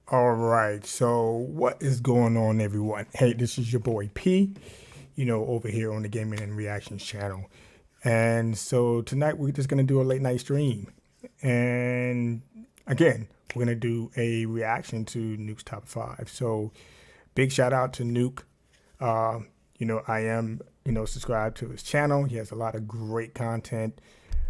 All right, so what is going on, everyone? Hey, this is your boy P, over here on the Gaming and Reactions channel. And so tonight we're just going to do a late night stream. And again, we're going to do a reaction to Nuke's Top 5. So big shout out to Nuke. I am, subscribed to his channel. He has a lot of great content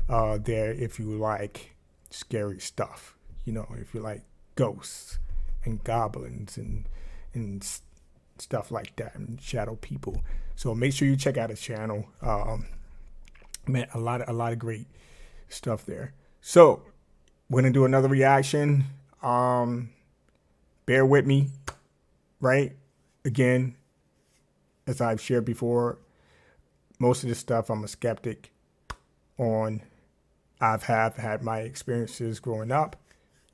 there if you like scary stuff, if you like ghosts and goblins and stuff like that, and shadow people. So make sure you check out his channel. Man, a lot of great stuff there. So we're gonna do another reaction. Bear with me, right? Again, as I've shared before, most of this stuff I'm a skeptic on. I've had my experiences growing up.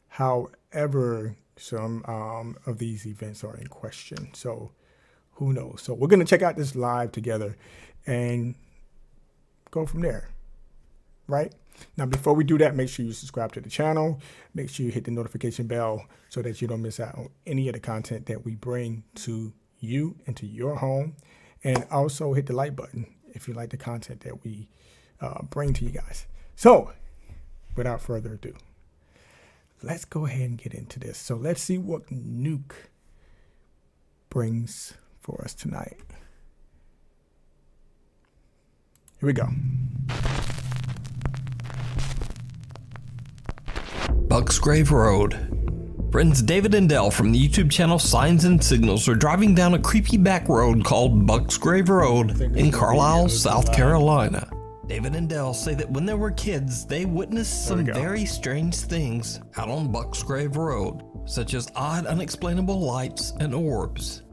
However, some of these events are in question, so who knows? So we're gonna check out this live together and go from there, right? Now, before we do that, make sure you subscribe to the channel. Make sure you hit the notification bell so that you don't miss out on any of the content that we bring to you and to your home. And also hit the like button if you like the content that we bring to you guys. So without further ado, let's go ahead and get into this. So let's see what Nuke brings for us tonight. Here we go. Bucksgrave Road. Friends David and Dell from the YouTube channel Signs and Signals are driving down a creepy back road called Bucksgrave Road in Carlisle, South Carolina. David and Dell say that when they were kids, they witnessed some very strange things out on Bucksgrave Road, such as odd, unexplainable lights and orbs.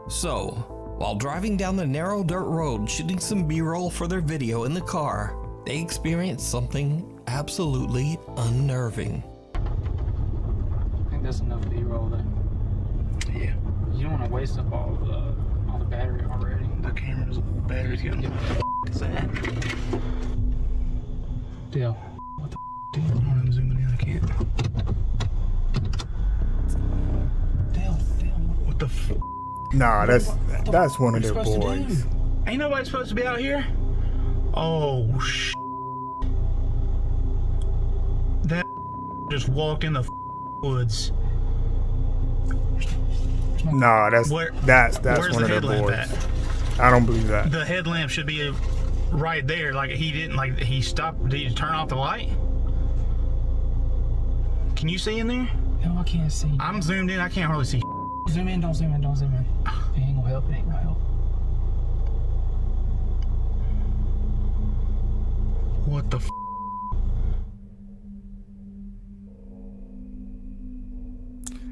So, while driving down the narrow dirt road shooting some B-roll for their video in the car, they experienced something absolutely unnerving. I think that's enough B-roll then. Yeah. You don't want to waste up all the battery already. The camera's battery's getting is that? Deal. What the dude? I'm zooming in, I can't. Deal. What the Nah, that's one of their boys. Ain't nobody supposed to be out here? Oh, that just walked in the woods. Nah, that's where's one of their headlamp boys. at? I don't believe that. The headlamp should be right there. Like he didn't, like he stopped. Did he turn off the light? Can you see in there? No, I can't see. I'm zoomed in. I can't hardly see. Zoom in, don't zoom in. It ain't gonna help. What the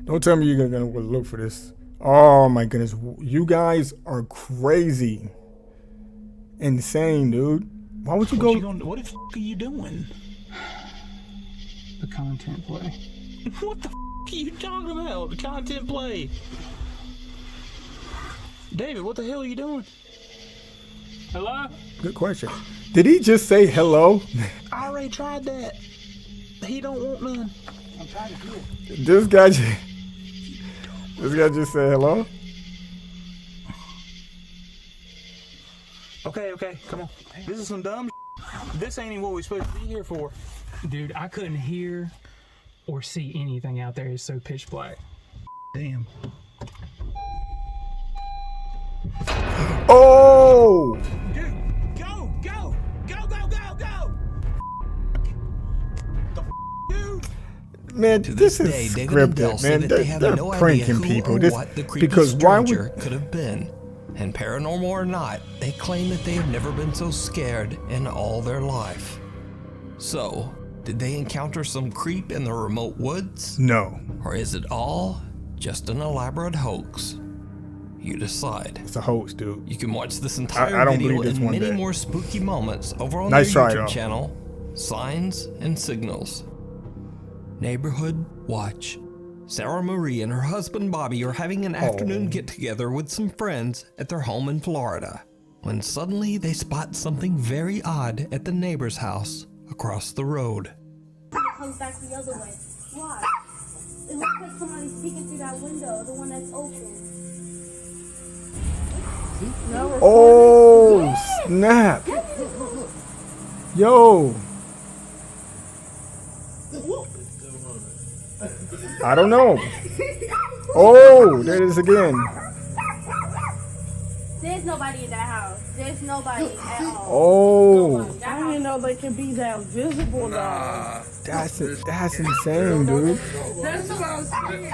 Don't tell me you're gonna look for this. Oh my goodness, you guys are crazy, insane, dude. Why would you go? What the f are you doing? The content play. What the f are you talking about? The content play. David, what the hell are you doing? Hello? Good question. Did he just say hello? I already tried that. He don't want none. I'm trying to do it. This guy just said hello. Okay, come on. This is some dumb This ain't even what we're supposed to be here for. Dude, I couldn't hear or see anything out there. It's so pitch black. Damn. Oh! Dude, go! Dude! Man, To this this is day, David and Dell scripted, say man. that they have They're no idea pranking who people. or what the creepy Because why stranger would? could have been. And paranormal or not, they claim that they have never been so scared in all their life. So, did they encounter some creep in the remote woods? No, Or is it all just an elaborate hoax? You decide. it's a hoax, dude. You can watch this entire I don't video believe this and one many bit. more spooky moments over on Nice their try, YouTube though. channel, Signs and Signals. Neighborhood Watch. Sarah Marie and her husband Bobby are having an afternoon get-together with some friends at their home in Florida, when suddenly they spot something very odd at the neighbor's house across the road. It comes back the other way. Why? It because somebody's peeking through that window, the one that's open. Oh, snap. Yo. I don't know. Oh, there it is again. There's nobody in that house. There's nobody at all. Oh, I didn't know they could be that visible though. that's insane, dude. That's what I'm saying.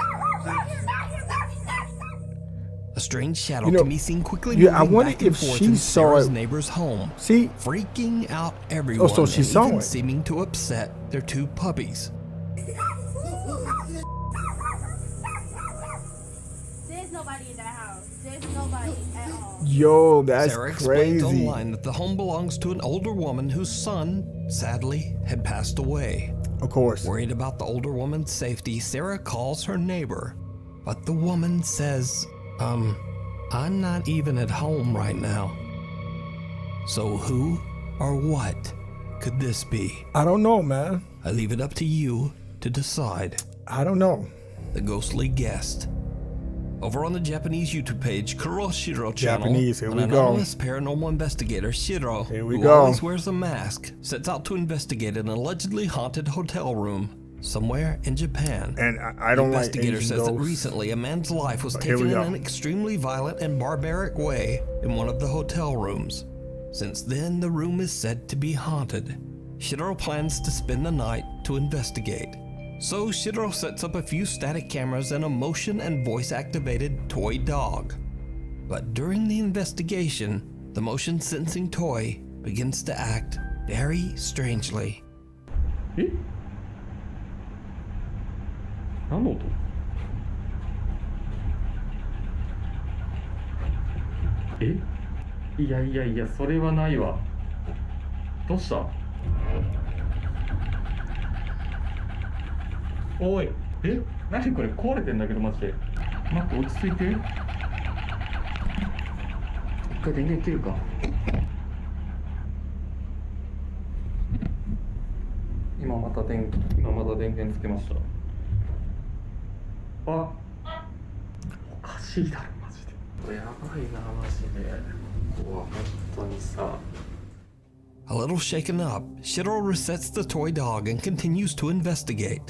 A strange shadow You know, can be seen quickly yeah, I moving wonder back and if forth she in saw Sarah's it. neighbor's home, See, freaking out everyone so she and saw even it. seeming to upset their two puppies. There's nobody in that house. There's nobody at all. yo, that's Sarah explains crazy. online that the home belongs to an older woman whose son, sadly, had passed away. Of course. Worried about the older woman's safety, Sarah calls her neighbor, but the woman says, I'm not even at home right now. So who or what could this be? I don't know, man. I leave it up to you to decide. I don't know. The ghostly guest. Over on the Japanese YouTube page, Kuroshiro channel, Japanese, here an we go. anonymous paranormal investigator, Shiro, Here we who go. always wears a mask, sets out to investigate an allegedly haunted hotel room somewhere in Japan. And I don't The like investigator Asian says that ghosts. recently a man's life was Here taken we in go. an extremely violent and barbaric way in one of the hotel rooms. Since then, the room is said to be haunted. Shiro plans to spend the night to investigate. So Shiro sets up a few static cameras and a motion and voice activated toy dog. But during the investigation, the motion sensing toy begins to act very strangely. 何の音えいやいやいやそれはないわどうしたおいえ何これ壊れてんだけどマジで待って落ち着いて一回電源切るか今また電源つけましたあおかしいだろマジでこれやばいなマジでうわ本当にさ A little shaken up, Shiro resets the toy dog and continues to investigate.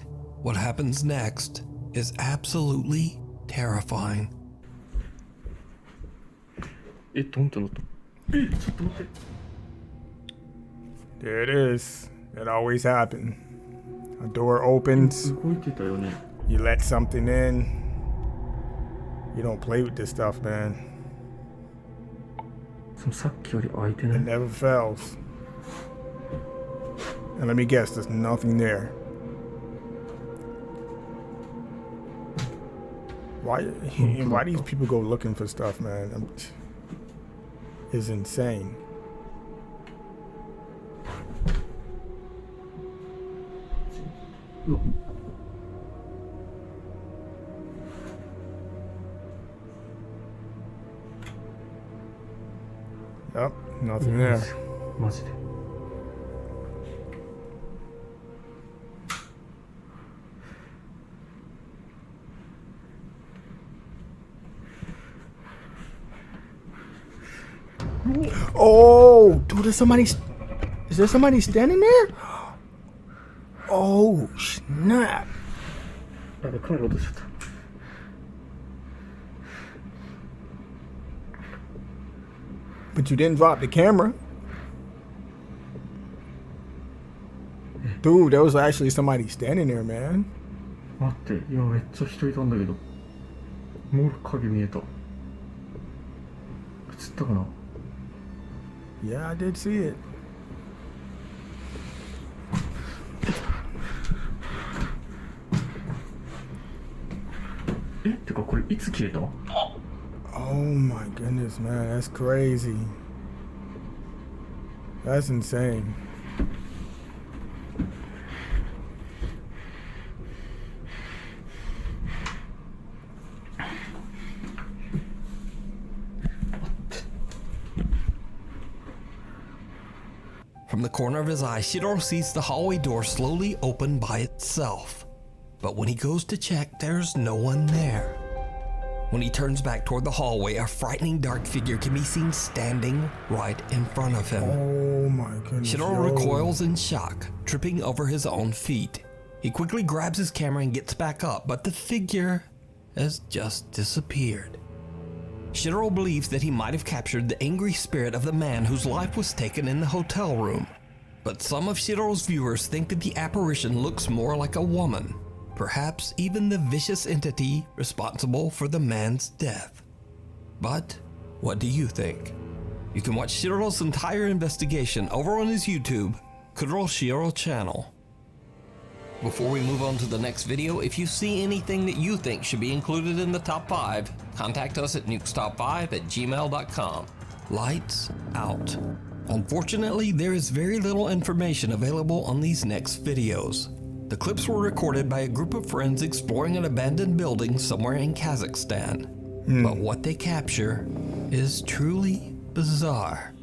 What happens next is absolutely terrifying. えドンってなったえちょっと待って There it is. It always happens. A door opens, 動いてたよね you let something in. You don't play with this stuff, man. そのさっきより開いてな It い never fails. And let me guess, there's nothing there. Why these people go looking for stuff, man? It's insane. Yep, nothing there. マジで Oh, dude, is there somebody standing there? Oh, snap. やべ帰ろうとしちゃった But you didn't drop the camera. Dude, there was actually somebody standing there, man. 待っていやめっちゃ人いたんだけどもう影見えた映ったかな Yeah, I did see it. えってかこれいつ消えた Oh my goodness, man, that's crazy. That's insane. From the corner of his eye, Shiro sees the hallway door slowly open by itself. But when he goes to check, there's no one there. When he turns back toward the hallway, a frightening dark figure can be seen standing right in front of him. Oh my goodness. Shiro yo. recoils in shock, tripping over his own feet. He quickly grabs his camera and gets back up, but the figure has just disappeared. Shiro believes that he might have captured the angry spirit of the man whose life was taken in the hotel room. But some of Shiro's viewers think that the apparition looks more like a woman, perhaps even the vicious entity responsible for the man's death. But what do you think? You can watch Shiro's entire investigation over on his YouTube, Kuro Shiro channel. Before we move on to the next video, if you see anything that you think should be included in the top 5, contact us at nukestop5@gmail.com. Lights out. Unfortunately, there is very little information available on these next videos. The clips were recorded by a group of friends exploring an abandoned building somewhere in Kazakhstan. But what they capture is truly bizarre.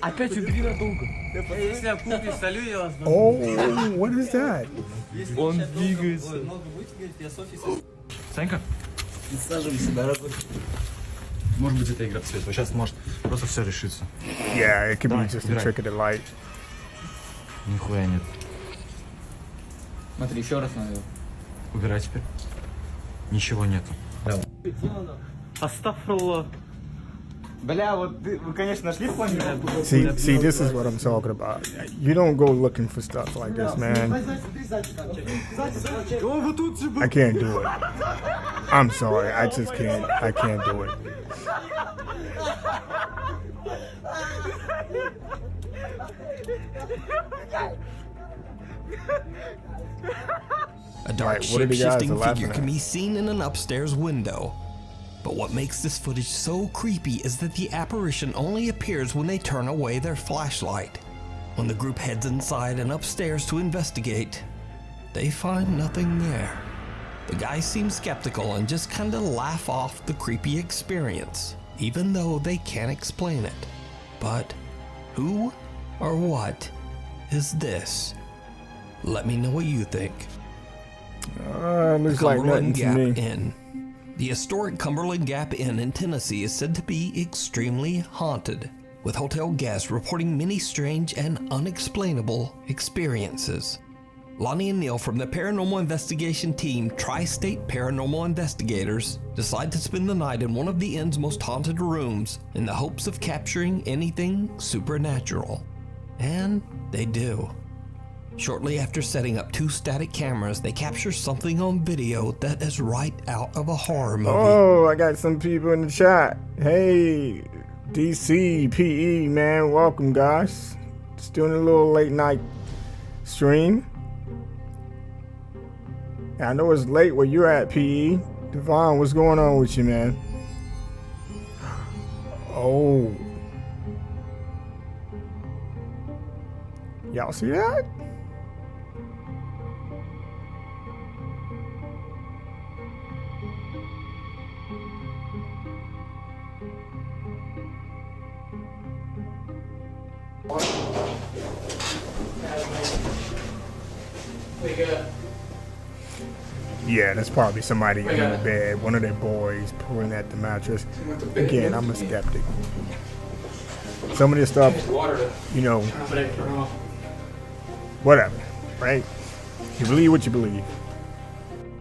Опять убери надолго. Если я куплю, солю, я вас... Oh, what is that? Он двигается. Санька? Присаживайся, дорогой. Может быть, это игра в цвет. Сейчас может просто все решится. Yeah, it could be Давай, just a убирай. trick of the light. Нихуя нет. Смотри, еще раз надо. Убирай теперь. Ничего нету. Давай. Астафрулlah. Бля, вот вы, конечно, нашли в плане? See, this is what I'm talking about. You don't go looking for stuff like this, man. I can't do it. I'm sorry, I just can't. I can't do it. A dark, Right, what are the guys shape-shifting laughing figure can at? be seen in an upstairs window. But what makes this footage so creepy is that the apparition only appears when they turn away their flashlight. When the group heads inside and upstairs to investigate, they find nothing there. The guys seem skeptical and just kinda laugh off the creepy experience, even though they can't explain it. But who or what is this? Let me know what you think. Looks like nothing Cumberland to Gap me. Inn. The historic Cumberland Gap Inn in Tennessee is said to be extremely haunted, with hotel guests reporting many strange and unexplainable experiences. Lonnie and Neil from the paranormal investigation team Tri-State Paranormal Investigators decide to spend the night in one of the inn's most haunted rooms in the hopes of capturing anything supernatural. And they do. Shortly after setting up 2 static cameras, they capture something on video that is right out of a horror movie. Oh, I got some people in the chat. Hey, DC, PE, man, welcome, guys. Just doing a little late night stream. I know it's late where you're at, PE. Devon, what's going on with you, man? Oh. Y'all see that? Yeah, that's probably somebody in the bed, one of their boys pulling at the mattress. Again, I'm a skeptic. Some of this stuff, you know, whatever, right? You believe what you believe.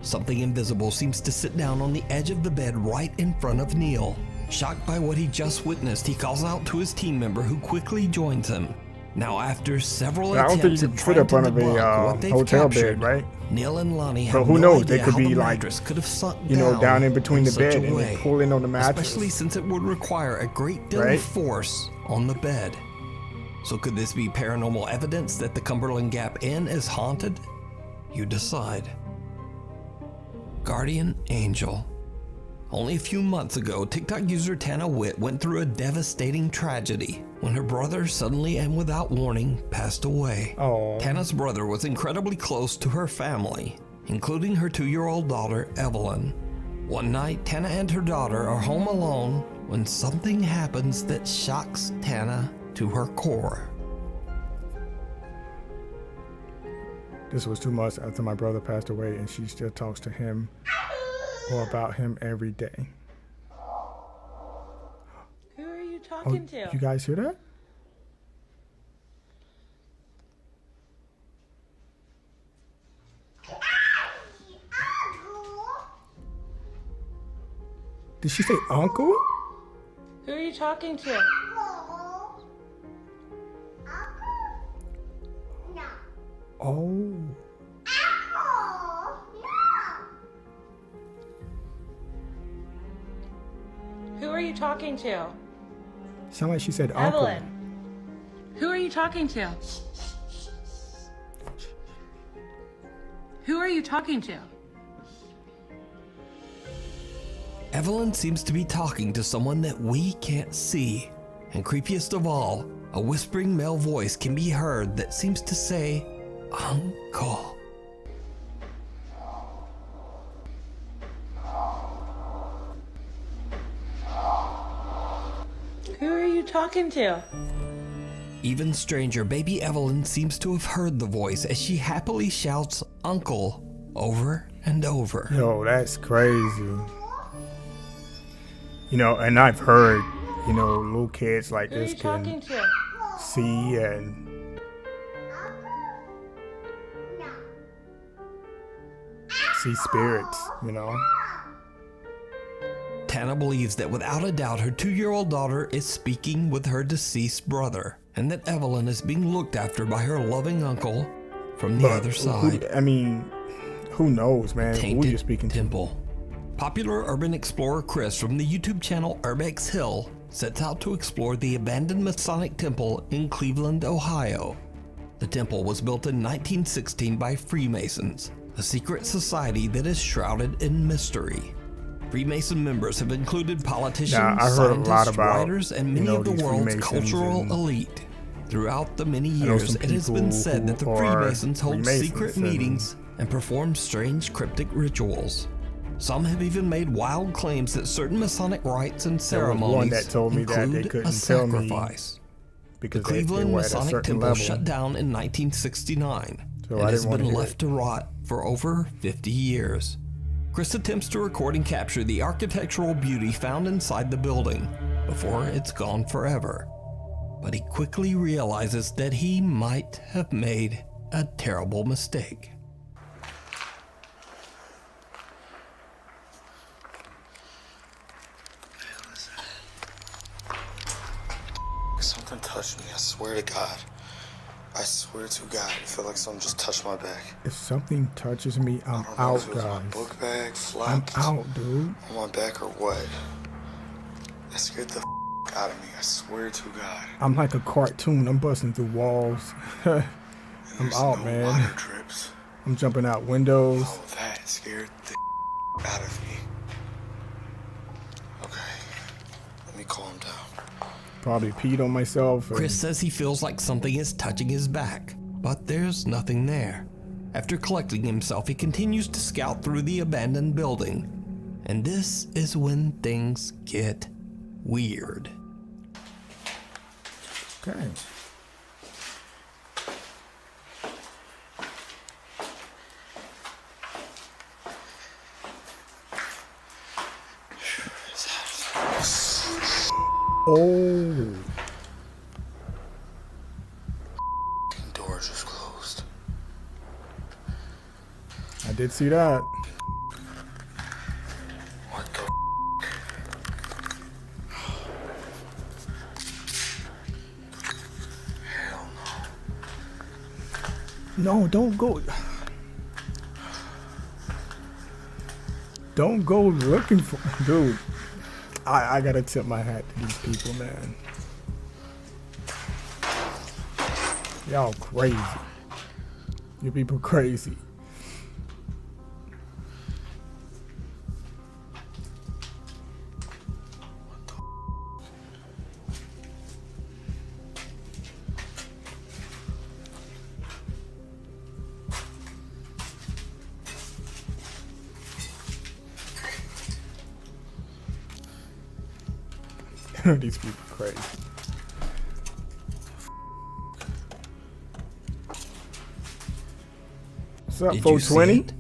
Something invisible seems to sit down on the edge of the bed right in front of Neil. Shocked by what he just witnessed, he calls out to his team member who quickly joins him. Now, after several Now, I don't think attempts you at can fit trying up to under the debunk what they've hotel captured, bed, right? Neil and Lonnie But have who no knows? They idea could how be the like, mattress could have sunk you know, down in between the such bed a and way, then pulling on the mattress. especially since it would require a great deal Right? of force on the bed. So could this be paranormal evidence that the Cumberland Gap Inn is haunted? You decide. Guardian Angel. Only a few months ago, TikTok user Tana Witt went through a devastating tragedy when her brother suddenly and without warning passed away. Oh. Tana's brother was incredibly close to her family, including her 2-year-old daughter, Evelyn. One night, Tana and her daughter are home alone when something happens that shocks Tana to her core. This was 2 months after my brother passed away, and she still talks to him or about him every day. Who are you Oh, talking to? you guys hear that? Did she say uncle? Who are you talking to? Oh. Who are you talking to? Sound like she said uncle. Evelyn. Who are you talking to? Who are you talking to? Evelyn seems to be talking to someone that we can't see. And creepiest of all, a whispering male voice can be heard that seems to say, Uncle. Who are you talking to? Even stranger, baby Evelyn seems to have heard the voice as she happily shouts, Uncle, over and over. Yo, that's crazy. You know, and I've heard, you know, little kids like Who are this you talking can to? see and see spirits, you know. Tana believes that without a doubt her 2-year-old daughter is speaking with her deceased brother, and that Evelyn is being looked after by her loving uncle from the other side. Who knows, man? Who Tainted you speaking to? Temple. Popular urban explorer Chris from the YouTube channel Urbex Hill sets out to explore the abandoned Masonic temple in Cleveland, Ohio. The temple was built in 1916 by Freemasons, a secret society that is shrouded in mystery. Freemason members have included politicians, Yeah, I heard a lot scientists, about, writers, and you many know, of the these world's Freemasons cultural and elite. Throughout the many know years, some it has been people said that the who are Freemasons hold Freemasons secret and- meetings and perform strange cryptic rituals. Some have even made wild claims that certain Masonic rites and There was one ceremonies that told me that they include couldn't a tell me sacrifice. The because they Cleveland were at a Masonic certain Temple level. shut down in 1969 So and I has didn't wanna been hear left it. to rot for over 50 years. Chris attempts to record and capture the architectural beauty found inside the building before it's gone forever. But he quickly realizes that he might have made a terrible mistake. Something touched me, I swear to God. I swear to God, I feel like something just touched my back. If something touches me, I'm I don't know out, if it was my guys. book bag I'm flapped out, dude. on my back or what. That scared the out of me, I swear to God. I'm like a cartoon. I'm busting through walls. I'm There's out, no man. water drips. I'm jumping out windows. Oh, that scared the out of me. Okay, let me calm down. Probably peed on myself. and- Chris says he feels like something is touching his back, but there's nothing there. After collecting himself, he continues to scout through the abandoned building. And this is when things get weird. Okay. Oh. Doors just closed. I did see that. What the hell no. No, don't go. Don't go looking for. Dude, I gotta tip my hat to these people, man. Y'all crazy. You people crazy. These people crazy. What's up, Did you see 420? it?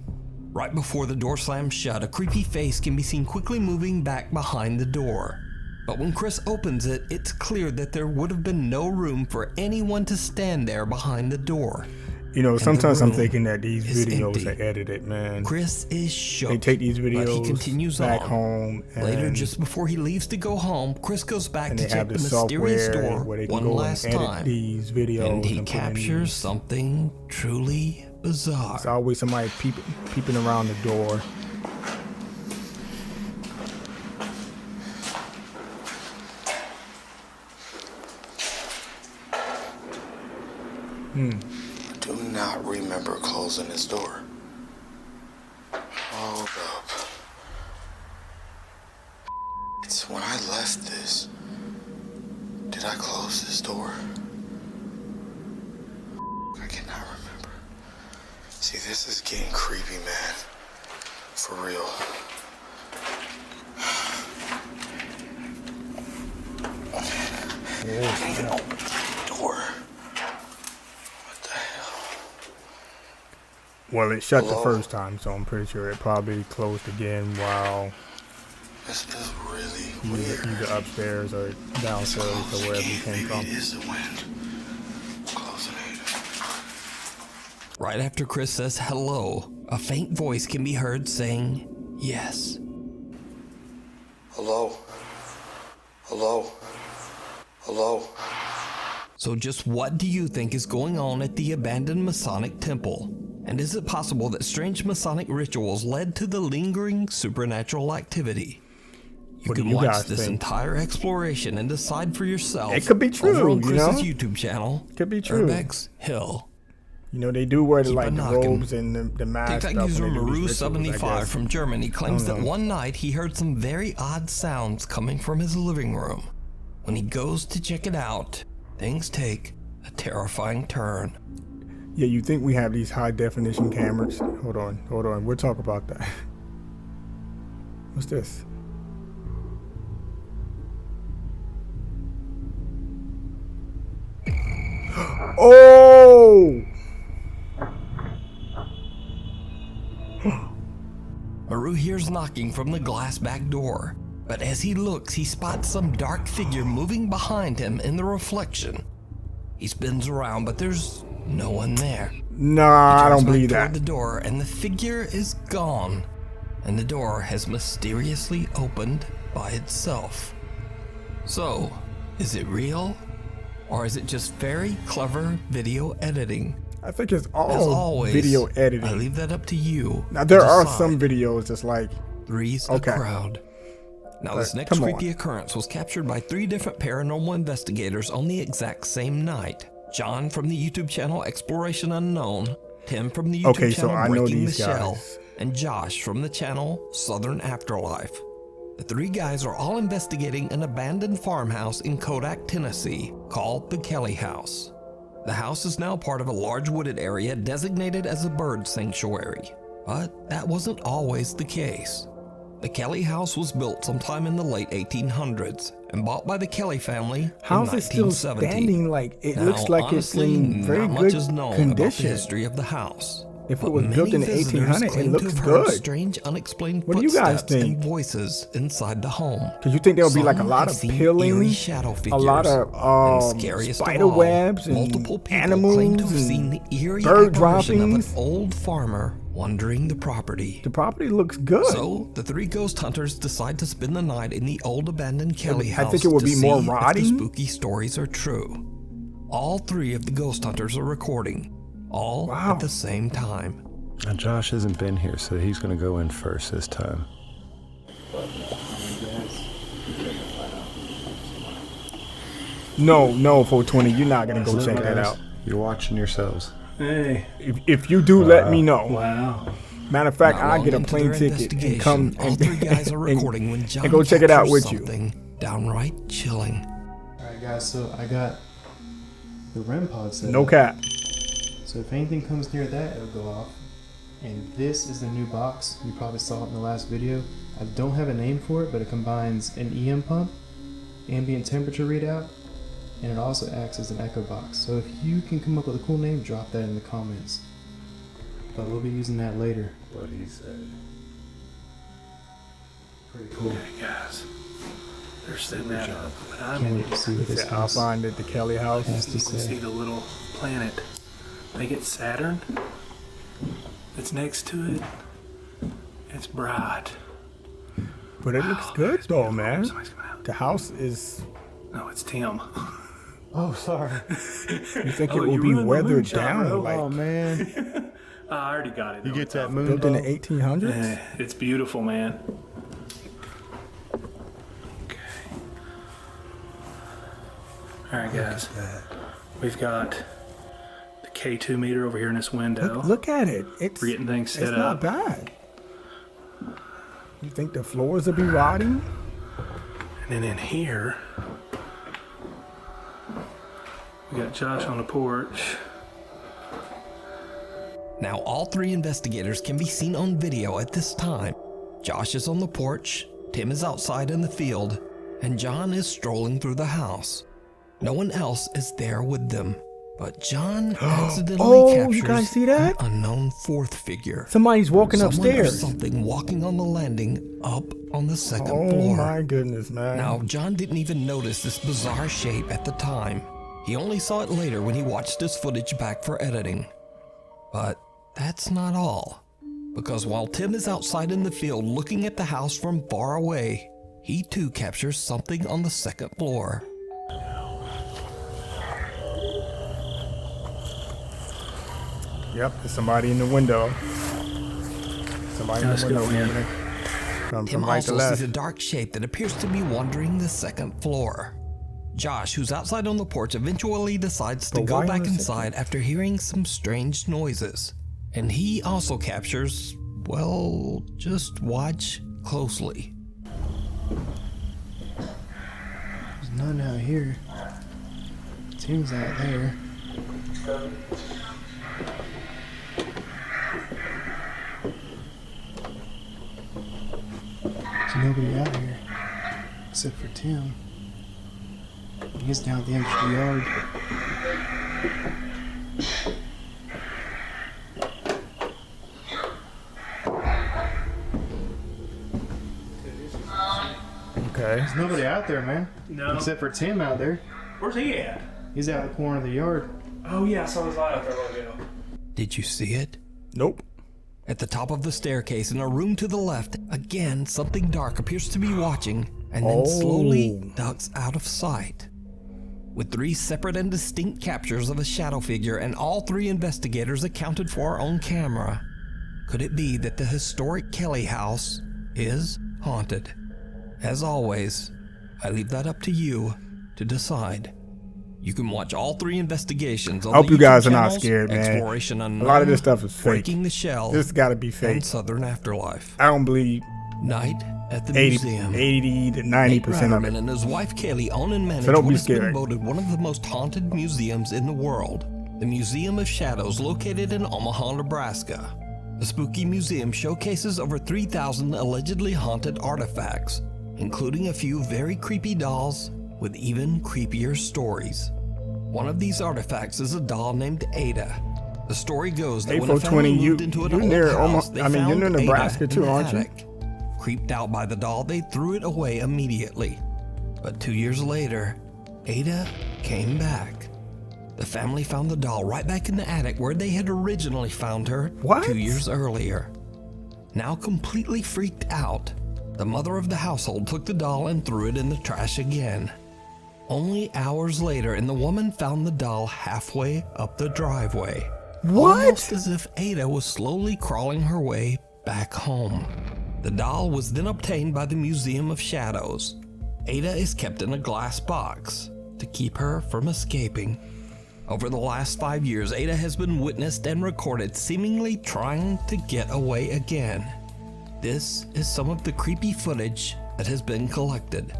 Right before the door slams shut, a creepy face can be seen quickly moving back behind the door. But when Chris opens it, it's clear that there would have been no room for anyone to stand there behind the door. You know, And sometimes the I'm room thinking that these is videos empty. are edited, man. Chris is shook. They take these but he videos continues back on. home, and Later, just before he leaves to go home, Chris goes back and to they check have the the mysterious software door where they can one go last and edit time. these videos And he put in captures these. something truly bizarre. There's always somebody peeping around the door. I do not remember closing this door. Hold up. It's when I left this. Did I close this door? I cannot remember. See, this is getting creepy, man. For real. I can't even open the door. What the hell? Well, it shut Hello? the first time, so I'm pretty sure it probably closed again while This is really weird. either upstairs or downstairs or wherever you came Maybe from. it is the wind. Closing it. Right after Chris says hello, a faint voice can be heard saying yes. Hello? Hello? Hello? So just what do you think is going on at the abandoned Masonic temple? And is it possible that strange Masonic rituals led to the lingering supernatural activity? You What do can you watch guys this think? entire exploration and decide for yourself. It could be true, over on you Chris's know? YouTube channel. Could be true. Urbex Hill. You know, they do wear the, Keep like on the knocking. robes and the mask TikTok stuff. user when they do these rituals, I Maru75 guess. from Germany claims that know. one night he heard some very odd sounds coming from his living room. When he goes to check it out, things take a terrifying turn. Yeah, you think we have these high definition cameras? Hold on. We'll talk about that. What's this? Oh! Maru hears knocking from the glass back door, but as he looks, he spots some dark figure moving behind him in the reflection. He spins around, but there's no one there. Nah, I don't Turns back believe toward that. the door, and the figure is gone, and the door has mysteriously opened by itself. So, is it real? Or is it just very clever video editing? I think it's As all always, video I editing. leave that up to you. Now there to are decide. some videos that's like, Three's Okay. a crowd. Now, this next come on. creepy occurrence was captured by 3 different paranormal investigators on the exact same night. John from the YouTube channel Exploration Unknown, Tim from the YouTube Okay, so channel I know Breaking these the Shell, guys. and Josh from the channel Southern Afterlife. The 3 guys are all investigating an abandoned farmhouse in Kodak, Tennessee, called the Kelly House. The house is now part of a large wooded area designated as a bird sanctuary, but that wasn't always the case. The Kelly House was built sometime in the late 1800s and bought by the Kelly family how's in it still 1970. standing? Like it Now, looks like honestly, it's in very not good much is known about the condition. history of the house. If it But was built many in the visitors 1800s, it claim to looks have heard good. strange, unexplained What do you guys footsteps and think? voices inside the home. Because you think there'll be like a Some lot have of seen peeling, eerie shadow a figures, lot of and scariest of spider all, webs and multiple people animals claim to have and seen the eerie bird apparition of an droppings. old farmer wandering the property. The property looks good. So the 3 ghost hunters decide to spend the night in the old abandoned Kelly I house think it would to be more see if the rotting. spooky stories are true. All 3 of the ghost hunters are recording, all Wow. at the same time. Now Josh hasn't been here, so he's gonna go in first this time. No, 420, you're not gonna go Look, check that guys, out. You're watching yourselves. Hey. If you do, let me know. Wow. Matter of fact, Not I long get a into plane their ticket and investigation, come all and, 3 guys are and- recording when John and go check it out captures with you. something downright chilling. Alright guys, so I got the REM pod set No up. cap. So if anything comes near that, it'll go off. And this is the new box. You probably saw it in the last video. I don't have a name for it, but it combines an EM pump, ambient temperature readout, and it also acts as an echo box. So if you can come up with a cool name, drop that in the comments. but we'll be using that later. What he said. Pretty cool. Okay, guys. They're setting that up. But I'm Can't wait to see what this I'll house find it, the Kelly house. has to you can see say. the little planet. I think it's Saturn. It's next to it. It's bright. But it looks good though, man. Somebody's coming out. The house is. No, it's Tim. Oh, sorry. You think Oh, it will you be ruined the weathered moonshot, down bro. like Oh, man. I already got it. You get that moon. moon built in the dog? 1800s? It's beautiful, man. Okay. All right, guys. We've got the K2 meter over here in this window. Look at it. It's We're getting things set it's not up. bad. You think the floors will be rotting? And then in here, we got Josh on the porch. Now, all three investigators can be seen on video at this time. Josh is on the porch, Tim is outside in the field, and John is strolling through the house. No one else is there with them, but John accidentally Oh, captures you guys see that? an unknown fourth figure. Somebody's walking Someone or upstairs. something walking on the landing up on the second Oh floor. my goodness, man. Now, John didn't even notice this bizarre shape at the time. He only saw it later when he watched his footage back for editing. But that's not all. Because while Tim is outside in the field looking at the house from far away, he too captures something on the second floor. Yep, there's somebody in the window. Somebody Let's in the go window. in. Man. Tim From right to also left. sees a dark shape that appears to be wandering the second floor. Josh, who's outside on the porch, eventually decides to But go why on back the second? inside after hearing some strange noises. And he also captures, well, just watch closely. There's none out here. Tim's out there. There's nobody out here. Except for Tim. He's down at the edge of the yard. Okay. There's nobody out there, man. No. Except for Tim out there. Where's he at? He's out in the corner of the yard. Oh, yeah, I saw his light out there a while ago. Did you see it? Nope. At the top of the staircase in a room to the left, again, something dark appears to be watching and then slowly ducks out of sight. With 3 separate and distinct captures of a shadow figure and all 3 investigators accounted for on camera, could it be that the historic Kelly house is haunted? As always, I leave that up to you to decide. You can watch all 3 investigations on I hope the you guys YouTube are not channels scared, man. Exploration Unknown, A lot of this stuff is fake. Breaking the Shell, This has got to be fake. and Southern Afterlife. I don't believe Night at the 80 museum. 80 to Nate 90% of Ratterman it. and his wife Kaylee own and manage So don't what be has been scared. voted one of the most haunted museums in the world, the Museum of Shadows, located in Omaha, Nebraska. The spooky museum showcases over 3,000 allegedly haunted artifacts, including a few very creepy dolls with even creepier stories. One of these artifacts is a doll named Ada. The story goes that when a family 420, moved into an you're old near house, Omaha- they I mean, you're found near Nebraska Ada too, in the aren't you? attic. Creeped out by the doll, they threw it away immediately. But 2 years later, Ada came back. The family found the doll right back in the attic where they had originally found her What? 2 years earlier. Now completely freaked out, the mother of the household took the doll and threw it in the trash again. Only hours later, and the woman found the doll halfway up the driveway. What? Almost as if Ada was slowly crawling her way back home. The doll was then obtained by the Museum of Shadows. Ada is kept in a glass box to keep her from escaping. Over the last 5 years, Ada has been witnessed and recorded seemingly trying to get away again. This is some of the creepy footage that has been collected.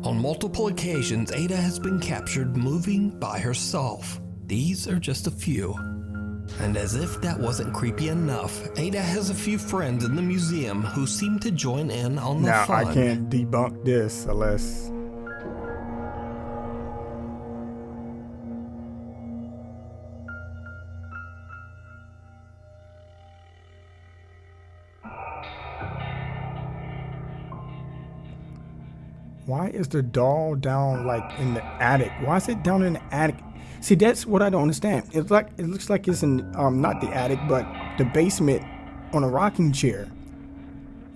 On multiple occasions, Ada has been captured moving by herself. These are just a few. And as if that wasn't creepy enough, Ada has a few friends in the museum who seem to join in on the Now, fun. I can't debunk this unless... Why is the doll down like in the attic? Why is it down in the attic? See, that's what I don't understand. It looks like it's in not the attic, but the basement on a rocking chair.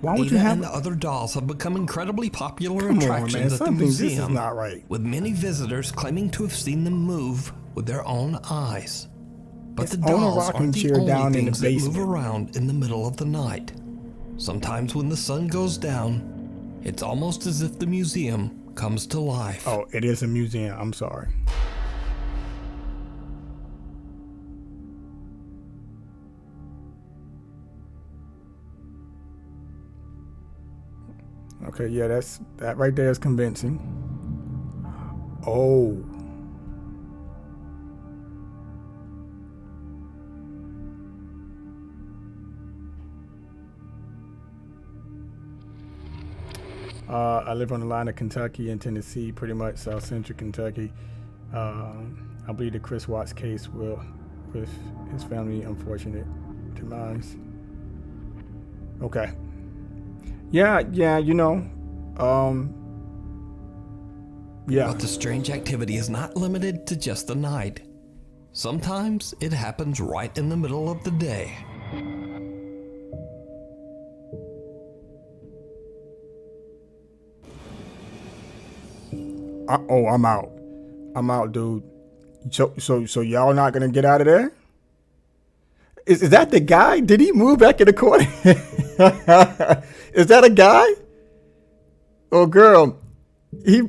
Why would Ada you have and the other dolls have become incredibly popular Come on, attractions man. at the Something- this is museum, not right. with many visitors claiming to have seen them move with their own eyes. But It's the on a dolls rocking aren't the chair only down in the things that move basement. around in the middle of the night. Sometimes when the sun goes down, it's almost as if the museum comes to life. Oh, it is a museum. I'm sorry. Okay, yeah, that right there is convincing. Oh. I live on the line of Kentucky and Tennessee, pretty much South Central Kentucky. I believe the Chris Watts case will, with his family, unfortunate demise. Okay. Yeah, you know. Yeah. But the strange activity is not limited to just the night. Sometimes it happens right in the middle of the day. Oh, I'm out. I'm out, dude. So y'all not gonna get out of there? Is that the guy? Did he move back in the corner? Is that a guy? Oh, girl. He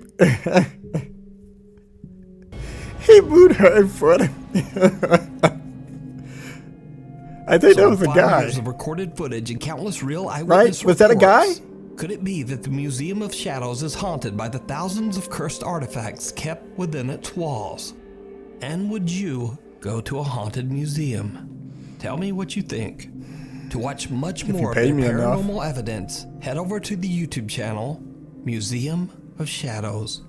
he moved her in front of me. I think that was a 5 guy. years of recorded footage and countless real eyewitness Right? Was that a guy? reports. Could it be that the Museum of Shadows is haunted by the thousands of cursed artifacts kept within its walls? And would you go to a haunted museum? Tell me what you think. To watch much you more of pay their me enough. paranormal evidence, head over to the YouTube channel, Museum of Shadows.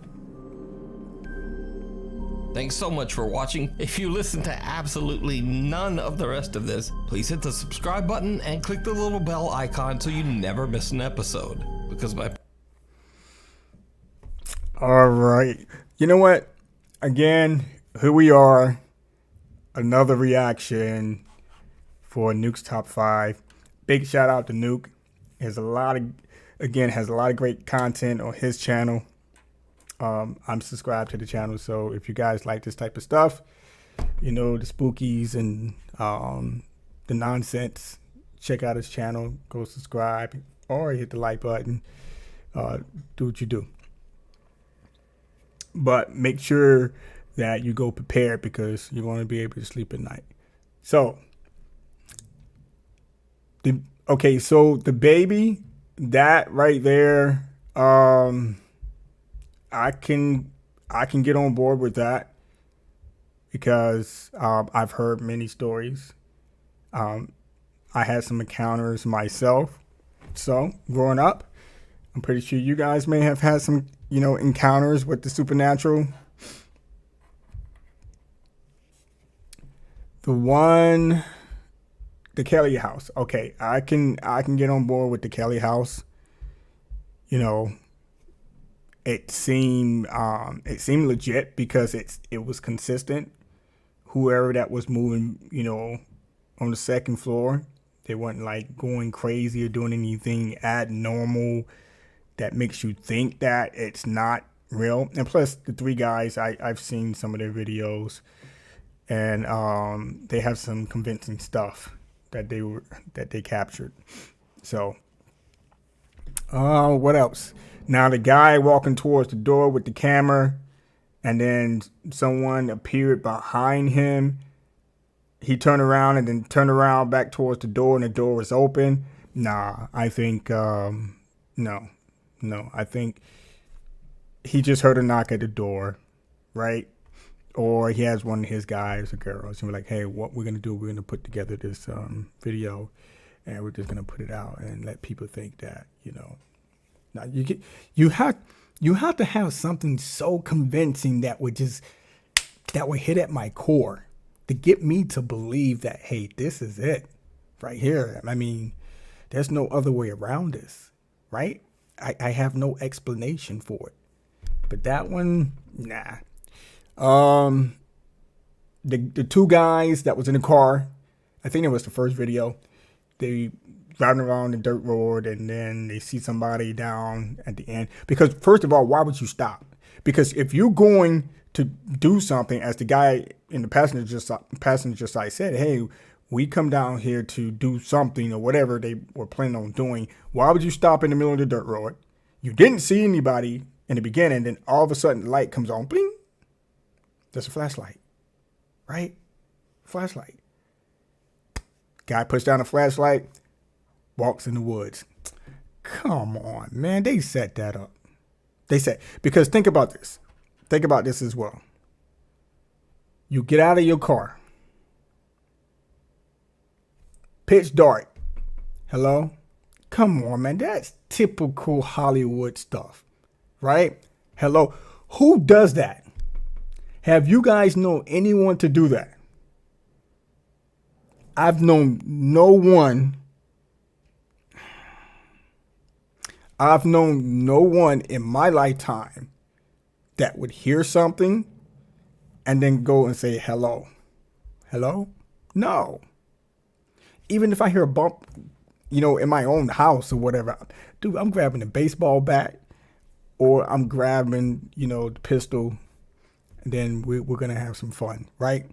Thanks so much for watching. If you listen to absolutely none of the rest of this, please hit the subscribe button and click the little bell icon so you never miss an episode. Because my... All right. You know what? Again, here we are. Another reaction for Nuke's Top 5. Big shout out to Nuke. Has a lot of great content on his channel. I'm subscribed to the channel, so if you guys like this type of stuff, you know, the spookies and the nonsense, check out his channel. Go subscribe or hit the like button. Do what you do. But make sure that you go prepared because you want to be able to sleep at night. So, so the baby, that right there, I can get on board with that because I've heard many stories. I had some encounters myself. So growing up, I'm pretty sure you guys may have had some, encounters with the supernatural. The Kelly house. Okay, I can get on board with the Kelly house. It seemed legit because it was consistent. Whoever that was moving, on the second floor, they weren't like going crazy or doing anything abnormal that makes you think that it's not real. And plus, the 3 guys, I've seen some of their videos, and they have some convincing stuff that they captured. So, what else? Now the guy walking towards the door with the camera, and then someone appeared behind him. He turned around and then turned around back towards the door, and the door was open. Nah, I think no. I think he just heard a knock at the door, right? Or he has one of his guys or girls, and we're like, hey, what we're gonna do? We're gonna put together this video, and we're just gonna put it out and let people think that, you know. Now you have to have something so convincing that would hit at my core to get me to believe that, hey, this is it right here. I mean, there's no other way around this, right? I have no explanation for it. But that one, nah. The two guys that was in the car, I think it was the first video, they driving around the dirt road, and then they see somebody down at the end. Because first of all, why would you stop? Because if you're going to do something, as the guy in the passenger side said, hey, we come down here to do something or whatever they were planning on doing, why would you stop in the middle of the dirt road? You didn't see anybody in the beginning, then all of a sudden the light comes on, bling. That's a flashlight, right? Flashlight. Guy puts down a flashlight, walks in the woods. Come on, man. They set that up. Because think about this. Think about this as well. You get out of your car. Pitch dark. Hello? Come on, man. That's typical Hollywood stuff, right? Hello? Who does that? Have you guys known anyone to do that? I've known no one. I've known no one in my lifetime that would hear something and then go and say, hello. Hello? No. Even if I hear a bump, you know, in my own house or whatever, dude, I'm grabbing a baseball bat or I'm grabbing, you know, the pistol, and then we're going to have some fun, right?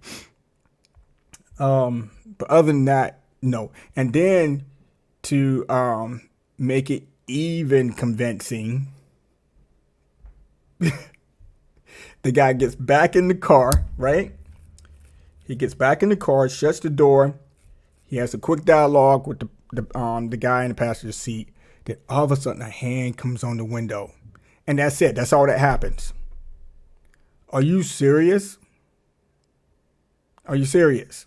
But other than that, no. And then to make it even convincing, the guy gets back in the car, right? He gets back in the car, shuts the door. He has a quick dialogue with the guy in the passenger seat. Then all of a sudden a hand comes on the window. And that's it. That's all that happens. Are you serious? Are you serious?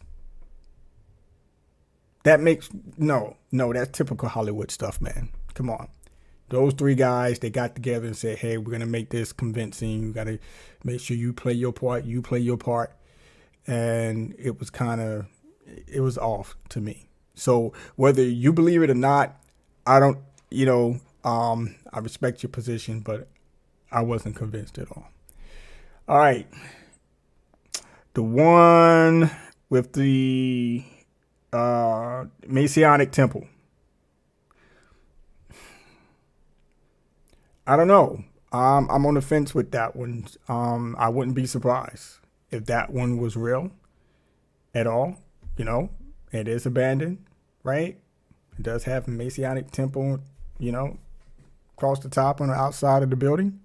That makes, no, that's typical Hollywood stuff, man. Come on. Those three guys, they got together and said, hey, we're going to make this convincing. You got to make sure you play your part. You play your part. And it was off to me. So whether you believe it or not, I don't, I respect your position, but I wasn't convinced at all. All right. The one with the Messianic temple. I don't know. I'm on the fence with that one. I wouldn't be surprised if that one was real at all. You know, it is abandoned, right? It does have a Messianic temple, you know, across the top on the outside of the building.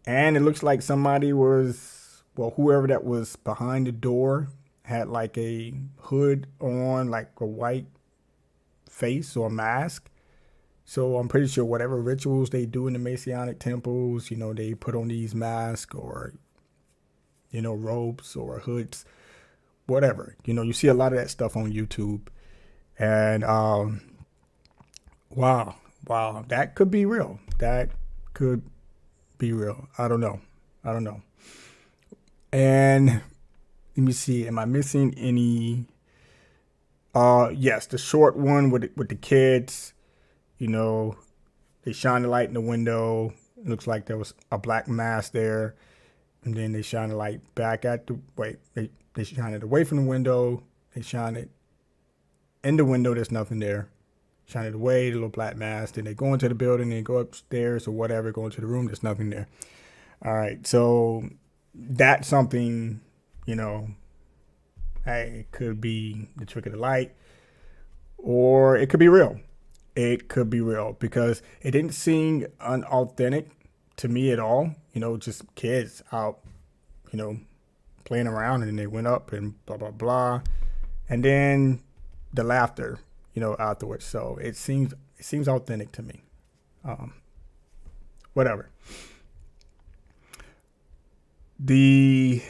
And it looks like somebody was, well, whoever that was behind the door had like a hood on, like a white face or mask. So I'm pretty sure whatever rituals they do in the Messianic temples, you know, they put on these masks or, you know, robes or hoods, whatever. You know, you see a lot of that stuff on YouTube. And wow, that could be real. That could be real. I don't know. And let me see, am I missing any? Yes, the short one with the kids. You know, they shine the light in the window. It looks like there was a black mask there. And then they shine the light back at they shine it away from the window. They shine it in the window. There's nothing there. Shine it away, the little black mask. Then they go into the building. They go upstairs or whatever, go into the room. There's nothing there. All right. So that's something, you know, hey, it could be the trick of the light or it could be real. It could be real because it didn't seem unauthentic to me at all. You know, just kids out, you know, playing around, and then they went up and blah, blah, blah. And then the laughter, you know, afterwards. So it seems authentic to me. Whatever. The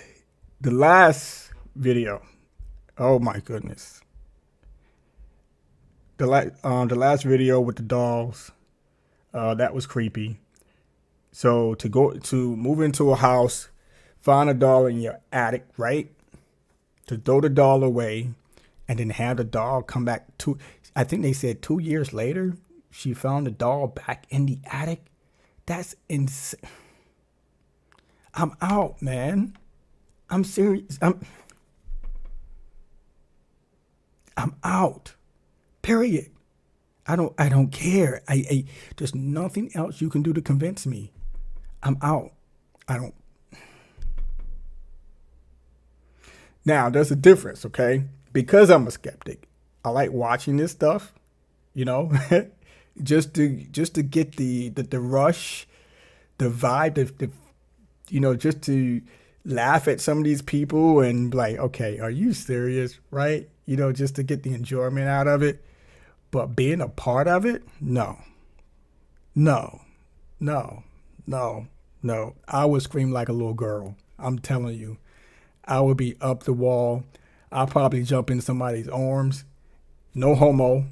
last video, oh my goodness. The last video with the dolls, that was creepy. So to move into a house, find a doll in your attic, right? To throw the doll away, and then have the doll come back I think they said 2 years later, she found the doll back in the attic. That's insane. I'm out, man. I'm serious. I'm out. Period. I don't care. There's nothing else you can do to convince me. I'm out. I don't. Now, there's a difference, okay? Because I'm a skeptic, I like watching this stuff, you know, just to get the rush, the vibe, you know, just to laugh at some of these people and be like, okay, are you serious, right? You know, just to get the enjoyment out of it. But being a part of it, no. I would scream like a little girl. I'm telling you. I would be up the wall. I'll probably jump in somebody's arms. No homo.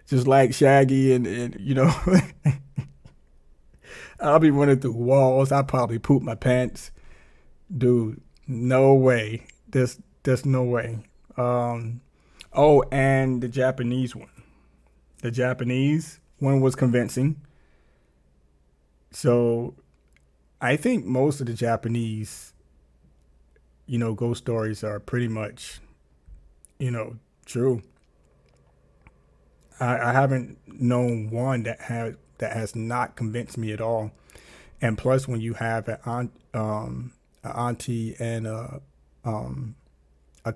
Just like Shaggy and you know. I'll be running through walls. I'll probably poop my pants. Dude, no way. There's no way. Oh, and the Japanese one. The Japanese one was convincing. So I think most of the Japanese, you know, ghost stories are pretty much, you know, true. I haven't known one that has not convinced me at all. And plus, when you have an auntie and a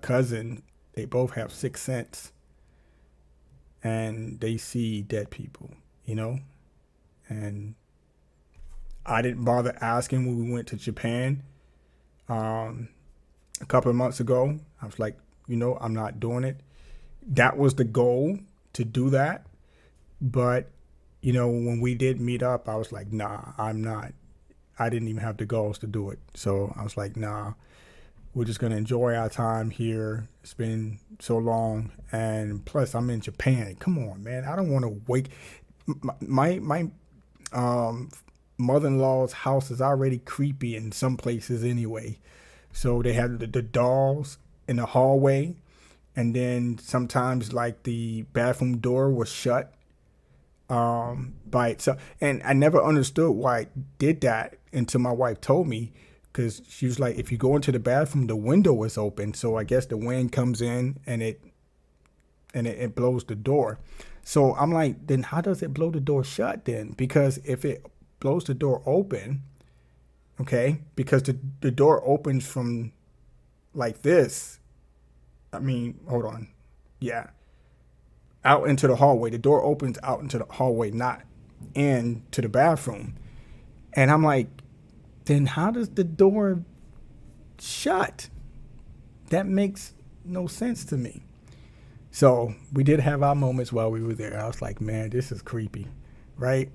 cousin, they both have sixth sense, and they see dead people, you know. And I didn't bother asking when we went to Japan a couple of months ago. I was like, you know, I'm not doing it. That was the goal, to do that. But, you know, when we did meet up, I was like, nah, I'm not. I didn't even have the goals to do it. So I was like, nah, we're just going to enjoy our time here. It's been so long. And plus, I'm in Japan. Come on, man. I don't want to wake. My mother-in-law's house is already creepy in some places anyway. So they had the dolls in the hallway. And then sometimes, like, the bathroom door was shut by itself. And I never understood why it did that until my wife told me, because she was like, if you go into the bathroom, the window is open. So I guess the wind comes in and it blows the door. So I'm like, then how does it blow the door shut then? Because if it blows the door open, okay, because the door opens from like this. I mean, hold on. Yeah. Out into the hallway. The door opens out into the hallway, not into the bathroom. And I'm like, then how does the door shut? That makes no sense to me. So we did have our moments while we were there. I was like, man, this is creepy, right?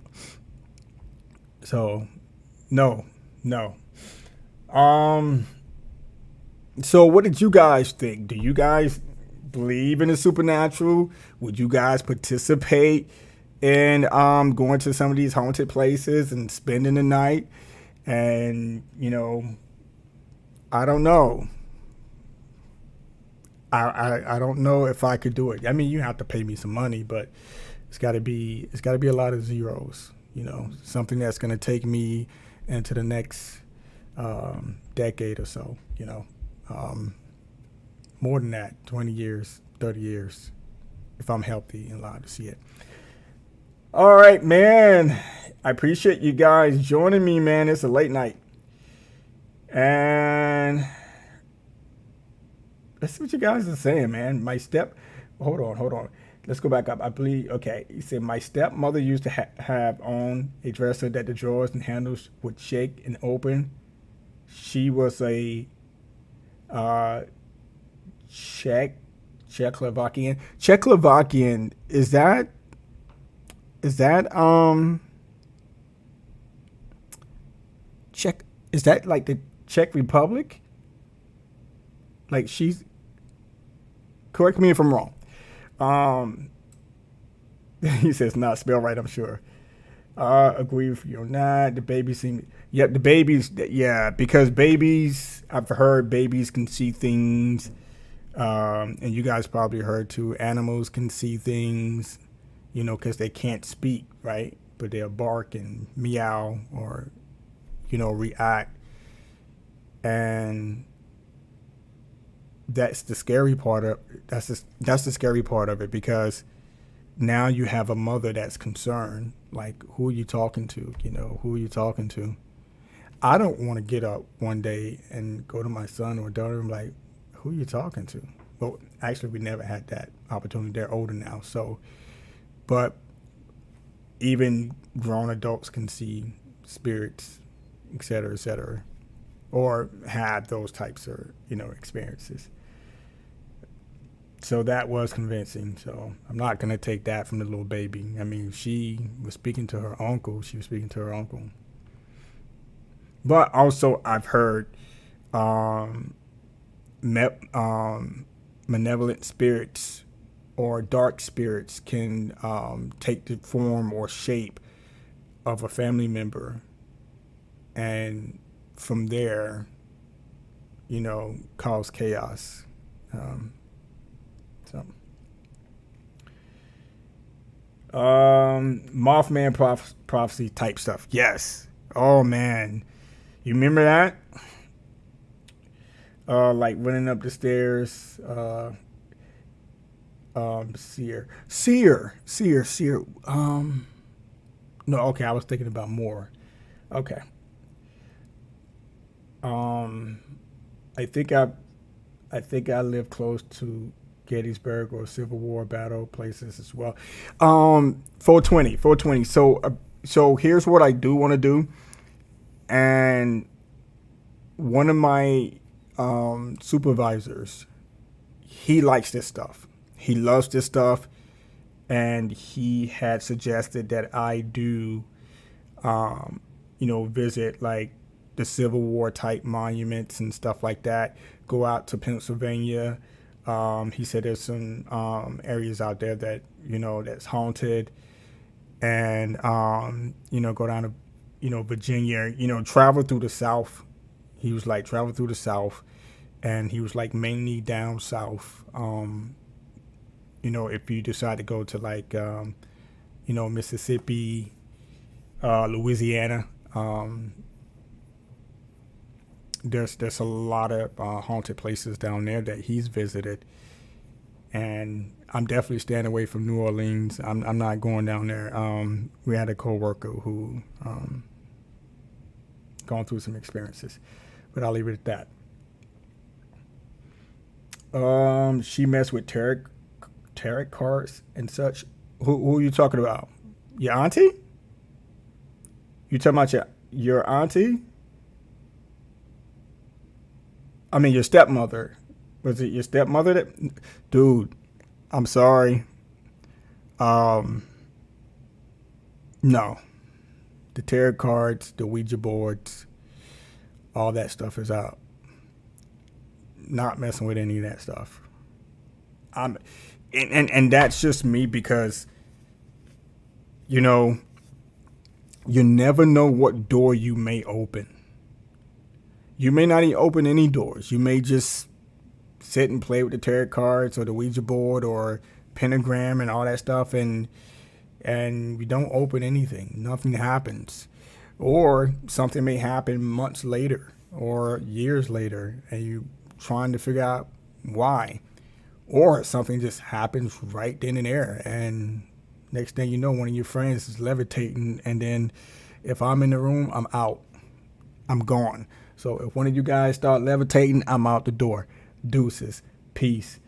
So, no. So what did you guys think? Do you guys believe in the supernatural? Would you guys participate in going to some of these haunted places and spending the night? And, you know, I don't know. I don't know if I could do it. I mean, you have to pay me some money, but it's got to be a lot of zeros, you know, something that's going to take me into the next decade or so, you know. More than that, 20 years, 30 years, if I'm healthy and allowed to see it. All right, man. I appreciate you guys joining me, man. It's a late night. And let's see what you guys are saying, man. Hold on. Let's go back up. I believe, okay. He said, my stepmother used to have on a dresser that the drawers and handles would shake and open. She was a Czechoslovakian. Czechoslovakian, is that Czech? Is that like the Czech Republic? Like she's, correct me if I'm wrong. He says not spelled right, I'm sure. Agree with you on that. The babies seem, yep, the babies, yeah, because babies, I've heard babies can see things, and you guys probably heard too, animals can see things, you know, because they can't speak, right? But they'll bark and meow or, you know, react. And that's the scary part of, that's the scary part of it, because now you have a mother that's concerned, like, who are you talking to? You know, who are you talking to? I don't want to get up one day and go to my son or daughter and be like, who are you talking to? Well, actually, we never had that opportunity. They're older now. So, but even grown adults can see spirits, et cetera, or have those types of, you know, experiences. So that was convincing. So I'm not going to take that from the little baby. I mean, she was speaking to her uncle. But also I've heard malevolent spirits or dark spirits can take the form or shape of a family member. And from there, you know, cause chaos. Mothman prophecy type stuff. Yes. Oh man, you remember that? Like running up the stairs. Seer. No, okay, I was thinking about more. Okay. I think I live close to Gettysburg or Civil War battle places as well. 420. So here's what I do want to do. And one of my supervisors, he likes this stuff. He loves this stuff. And he had suggested that I do, you know, visit like the Civil War type monuments and stuff like that. Go out to Pennsylvania. He said there's some areas out there that, you know, that's haunted, and you know, go down to, you know, Virginia, you know, travel through the South. He was like, travel through the South, and he was like, mainly down south. You know, if you decide to go to like, you know, Mississippi, Louisiana, there's a lot of haunted places down there that he's visited, and I'm definitely staying away from New Orleans. I'm not going down there. We had a coworker who gone through some experiences, but I'll leave it at that. She messed with tarot cards and such. Who are you talking about? Your auntie? You talking about your auntie? I mean, your stepmother. Was it your stepmother that? Dude, I'm sorry. No. The tarot cards, the Ouija boards, all that stuff is out. Not messing with any of that stuff. And that's just me, because, you know, you never know what door you may open. You may not even open any doors. You may just sit and play with the tarot cards or the Ouija board or pentagram and all that stuff, and you don't open anything. Nothing happens. Or something may happen months later or years later, and you trying to figure out why. Or something just happens right then and there, and next thing you know, one of your friends is levitating, and then if I'm in the room, I'm out. I'm gone. So if one of you guys start levitating, I'm out the door. Deuces. Peace.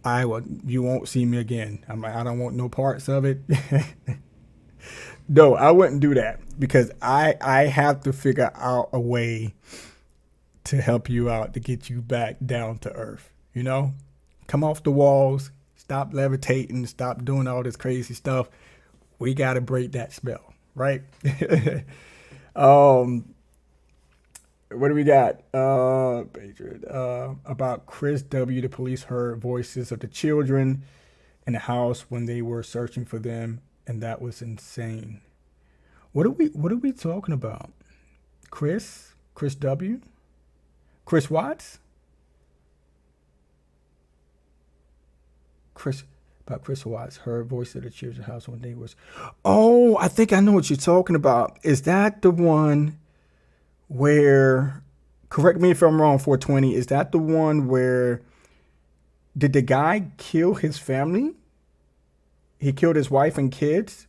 You won't see me again. I don't want no parts of it. No, I wouldn't do that, because I have to figure out a way to help you out, to get you back down to earth. You know? Come off the walls. Stop levitating. Stop doing all this crazy stuff. We got to break that spell, right? What do we got? Patriot. About Chris W. The police heard voices of the children in the house when they were searching for them, and that was insane. What are we talking about? Chris W. Chris Watts? Chris Watts heard voice of the children's house when they was. Oh, I think I know what you're talking about. Is that the one where? Correct me if I'm wrong. 420. Is that the one where? Did the guy kill his family? He killed his wife and kids.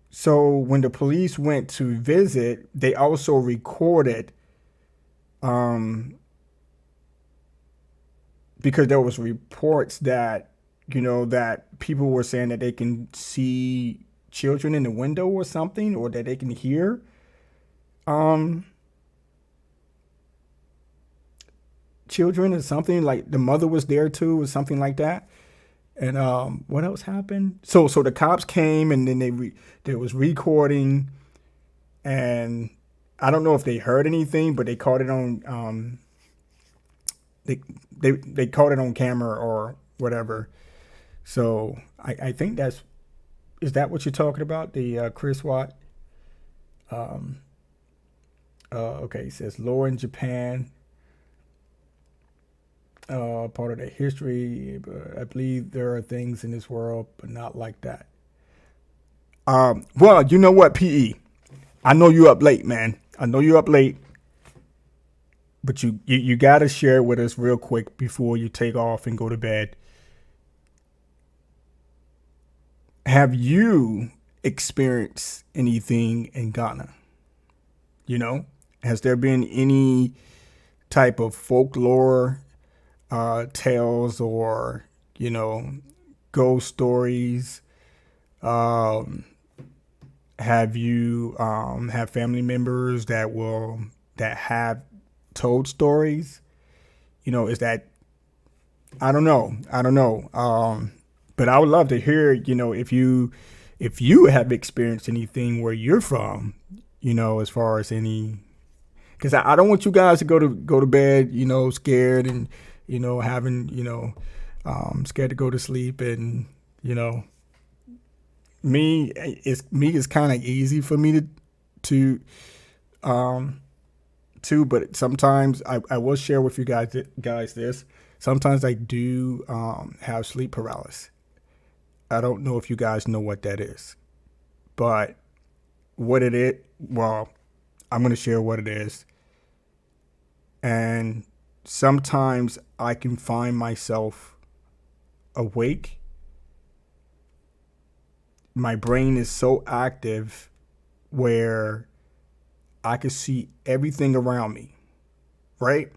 So when the police went to visit, they also recorded. Because there was reports that, that people were saying that they can see children in the window or something, or that they can hear children or something, like the mother was there too or something like that. And what else happened? So the cops came, and then there was recording, and I don't know if they heard anything, but they caught it on they caught it on camera or whatever. So I think is that what you're talking about? The Chris Watt? Okay, he says lore in Japan. Part of the history. But I believe there are things in this world, but not like that. Well, you know what, PE? I know you up late, man. I know you up late. But you got to share with us real quick before you take off and go to bed. Have you experienced anything in Ghana? Has there been any type of folklore tales or, ghost stories? Have you have family members that have told stories? Is that, I don't know. But I would love to hear, if you have experienced anything where you're from, as far as any, because I don't want you guys to go to bed, scared and, having, scared to go to sleep. And, it's kind of easy for me to but sometimes I will share with you guys this. Sometimes I do have sleep paralysis. I don't know if you guys know what that is, but what it is, well, I'm going to share what it is. And sometimes I can find myself awake. My brain is so active where I can see everything around me, right?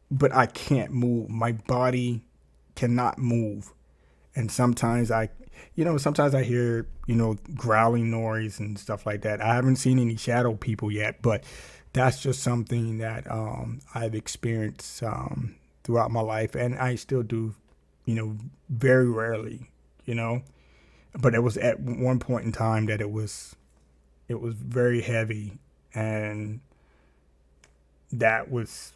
But I can't move. My body cannot move. And sometimes I hear, growling noise and stuff like that. I haven't seen any shadow people yet, but that's just something that I've experienced throughout my life. And I still do, very rarely, But it was at one point in time that it was very heavy, and it's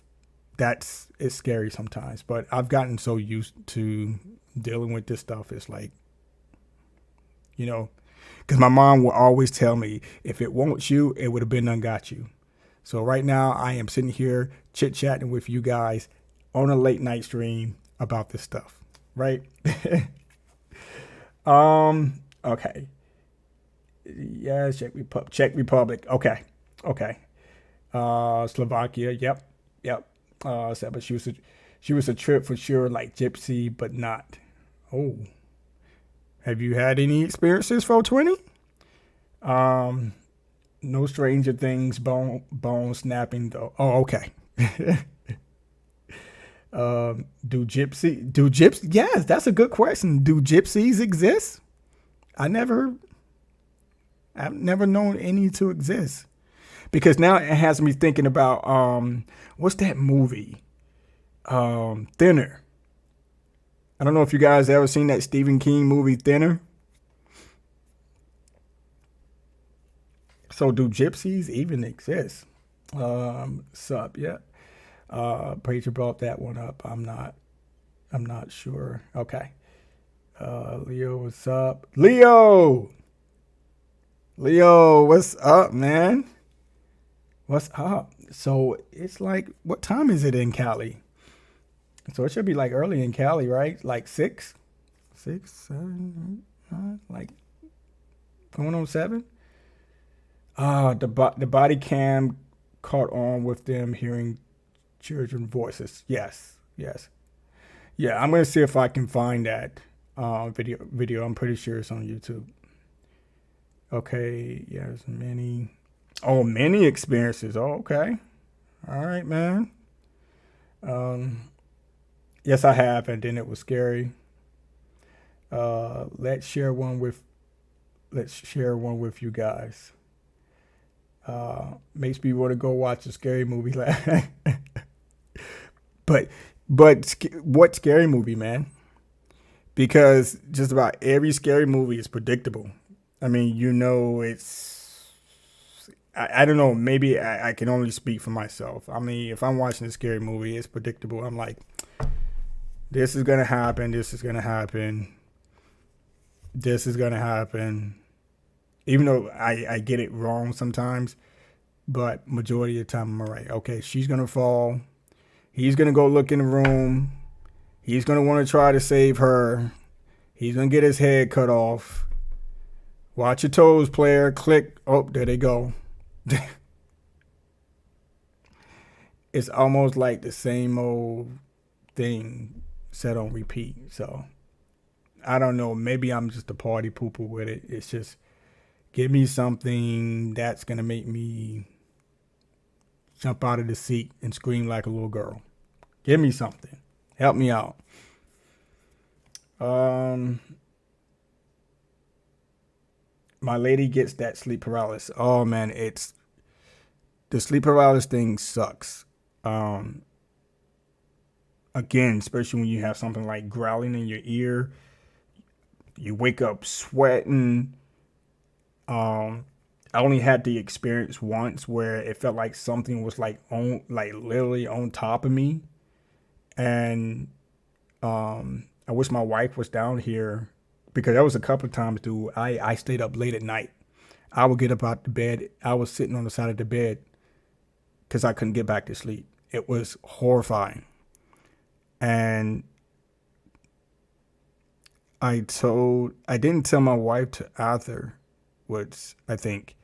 scary sometimes. But I've gotten so used to dealing with this stuff. It's like, because my mom will always tell me, if it wants you, it would have been done got you. So right now I am sitting here chit-chatting with you guys on a late night stream about this stuff, right? Okay. Yeah, Czech Republic. Okay. Slovakia. Yep. But she was a trip for sure, like gypsy, but not. Oh, have you had any experiences, 420? No stranger things, bone snapping though. Oh, okay. Do gypsy? Yes, that's a good question. Do gypsies exist? I've never known any to exist, because now it has me thinking about what's that movie? Thinner. I don't know if you guys ever seen that Stephen King movie Thinner. So do gypsies even exist? Sup, yeah. Preacher brought that one up. I'm not sure. Okay. Leo, what's up? Leo, what's up, man? What's up? So it's like, what time is it in Cali? So it should be like early in Cali, right? Like 6, 7, 8, 9, like going on 7. The body cam caught on with them hearing children voices. Yes. Yeah, I'm gonna see if I can find that video. I'm pretty sure it's on YouTube. Okay, yeah, there's many experiences. Oh, okay. All right, man. Yes, I have, and then it was scary. Let's share one with you guys. Makes me want to go watch a scary movie. but what scary movie, man? Because just about every scary movie is predictable. I mean, I don't know. Maybe I can only speak for myself. I mean, if I'm watching a scary movie, it's predictable. I'm like, this is going to happen. This is going to happen. This is going to happen. Even though I get it wrong sometimes, but majority of the time I'm right. Okay, she's going to fall. He's going to go look in the room. He's going to want to try to save her. He's going to get his head cut off. Watch your toes, player. Click. Oh, there they go. It's almost like the same old thing set on repeat. So I don't know. Maybe I'm just a party pooper with it. It's just, give me something that's going to make me jump out of the seat and scream like a little girl. Give me something. Help me out. My lady gets that sleep paralysis. Oh, man, the sleep paralysis thing sucks. Again, especially when you have something like growling in your ear. You wake up sweating. I only had the experience once where it felt like something was literally on top of me. And I wish my wife was down here, because there was a couple of times, dude, I stayed up late at night. I would get up out the bed. I was sitting on the side of the bed because I couldn't get back to sleep. It was horrifying. And I didn't tell my wife to either, I think,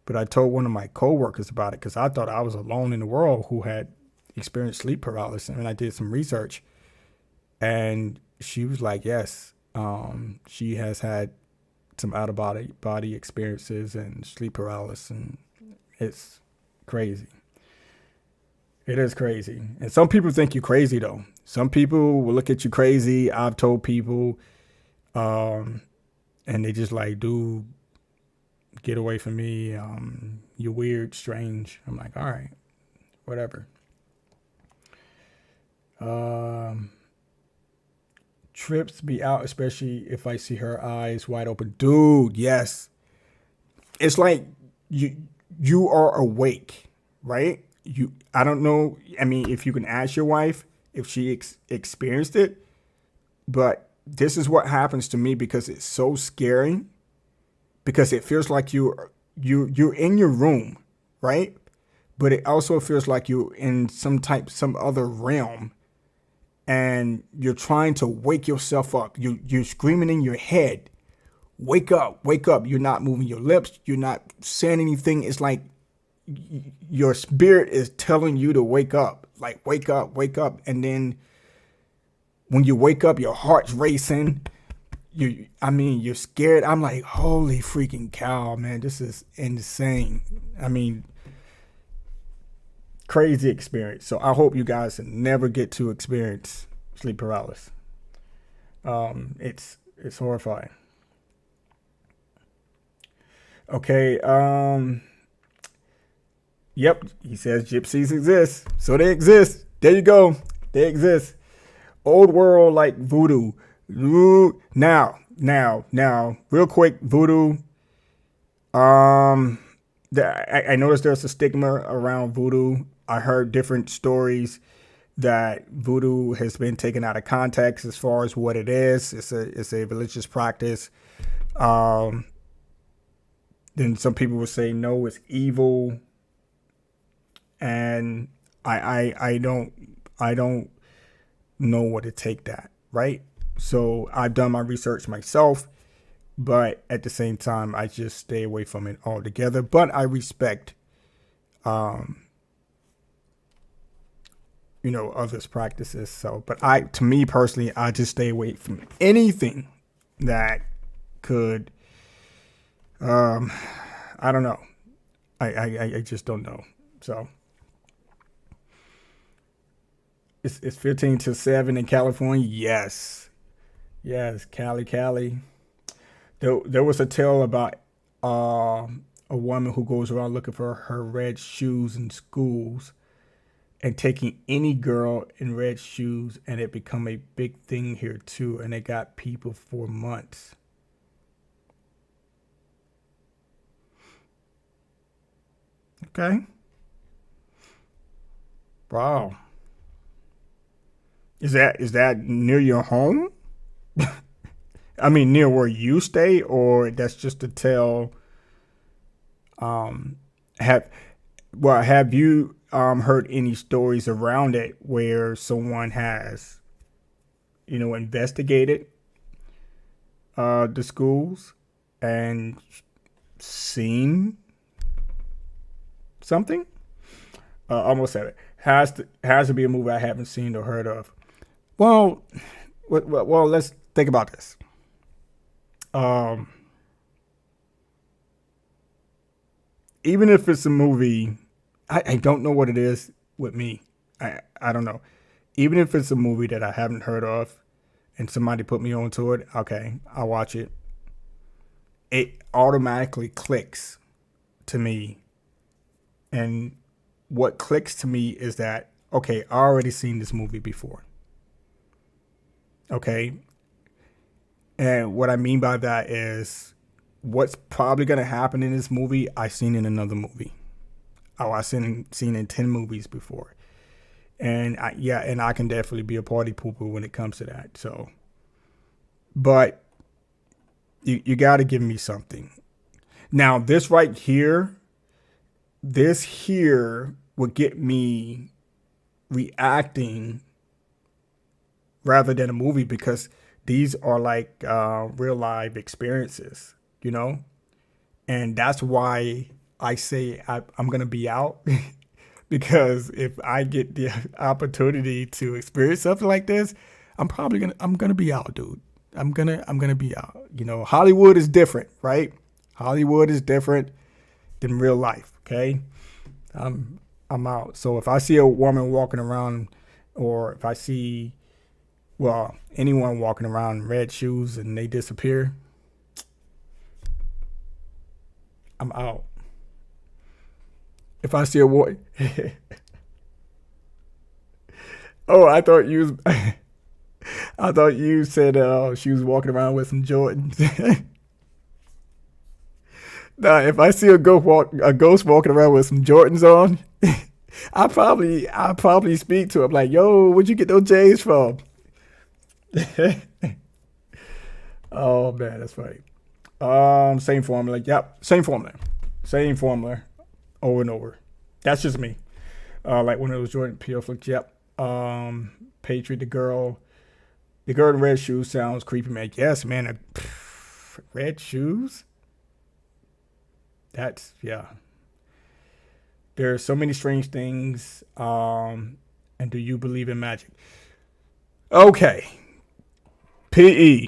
but I told one of my coworkers about it because I thought I was alone in the world who had experienced sleep paralysis. And I did some research, and she was like, yes, she has had some out of body experiences and sleep paralysis, and it's crazy. It is crazy. And some people think you're crazy, though. Some people will look at you crazy. I've told people, and they just like, dude, get away from me. You're weird, strange. I'm like, all right, whatever. Trips be out, especially if I see her eyes wide open. Dude, yes. It's like you are awake, right? I don't know. I mean, if you can ask your wife if she experienced it, but this is what happens to me because it's so scary. Because it feels like you're in your room, right? But it also feels like you're in some other realm, and you're trying to wake yourself up. You're screaming in your head, wake up, wake up. You're not moving your lips. You're not saying anything. It's like your spirit is telling you to wake up, like wake up, wake up. And then when you wake up, your heart's racing. You're scared. I'm like, holy freaking cow, man, this is insane. I mean, crazy experience. So I hope you guys never get to experience sleep paralysis. It's horrifying. Okay. Yep. He says gypsies exist. So they exist. There you go. They exist. Old world like voodoo. Now, real quick, voodoo. I noticed there's a stigma around voodoo. I heard different stories that voodoo has been taken out of context as far as what it is. It's a religious practice. Then some people would say no, it's evil, and I don't know what to take that, right? So I've done my research myself, but at the same time, I just stay away from it altogether. But I respect, others' practices. So, but to me personally, I just stay away from anything that could, I don't know. I just don't know. So it's 15 to 7 in California. Yes, Cali. There was a tale about a woman who goes around looking for her red shoes in schools and taking any girl in red shoes, and it become a big thing here too, and it got people for months. Okay. Wow. Is that near your home? I mean, near where you stay, or that's just to tell. Have you heard any stories around it where someone has, investigated the schools and seen something? Almost said it. Has to be a movie I haven't seen or heard of. Well, let's think about this. Even if it's a movie, I don't know what it is with me. I don't know. Even if it's a movie that I haven't heard of and somebody put me onto it, okay, I'll watch it. It automatically clicks to me. And what clicks to me is that, okay, I already seen this movie before. Okay. And what I mean by that is what's probably going to happen in this movie, I've seen in another movie. Oh, I've seen in 10 movies before. And I can definitely be a party pooper when it comes to that. So, but you got to give me something. Now, this here would get me reacting rather than a movie, because these are like real life experiences, and that's why I say I'm going to be out because if I get the opportunity to experience something like this, I'm going to be out, dude. I'm going to be out. Hollywood is different, right? Hollywood is different than real life. Okay. I'm out. So if I see a woman walking around, or if I see, anyone walking around in red shoes and they disappear, I'm out. If I see a boy, oh, I thought you said she was walking around with some Jordans. Nah, if I see a ghost walking around with some Jordans on, I probably speak to him like, "Yo, where'd you get those J's from?" Oh man, that's funny. Same formula. Yep, same formula over and over. That's just me. Like one of those Jordan Peele flicks. Yep. Patriot, the girl in red shoes sounds creepy, man. Yes, man. Red shoes. That's, yeah. There are so many strange things. And do you believe in magic? Okay. PE,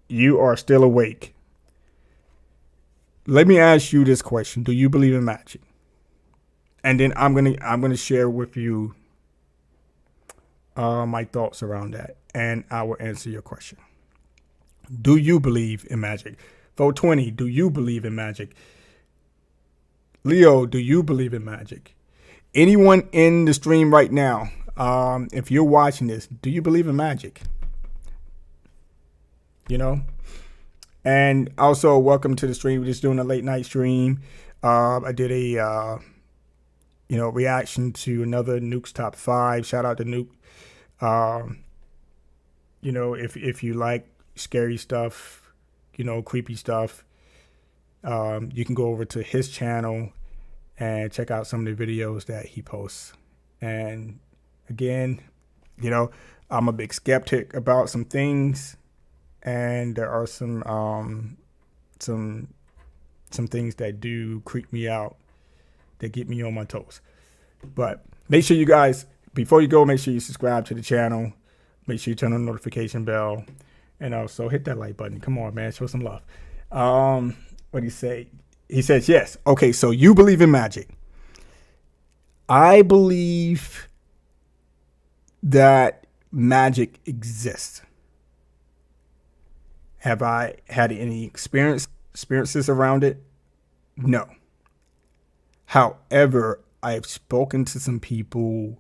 you are still awake. Let me ask you this question. Do you believe in magic? And then I'm gonna share with you my thoughts around that, and I will answer your question. Do you believe in magic? 420, do you believe in magic? Leo, do you believe in magic? Anyone in the stream right now, if you're watching this, do you believe in magic? And also, welcome to the stream. We're just doing a late night stream. I did a reaction to another Nuke's top 5. Shout out to Nuke. If you like scary stuff, creepy stuff, you can go over to his channel and check out some of the videos that he posts. And again, I'm a big skeptic about some things, and there are some things that do creep me out, that get me on my toes. But make sure you guys, before you go, make sure you subscribe to the channel. Make sure you turn on the notification bell, and also hit that like button. Come on, man, show some love. What do you say? He says yes. Okay, so you believe in magic. I believe that magic exists. Have I had any experiences around it? No. However, I've spoken to some people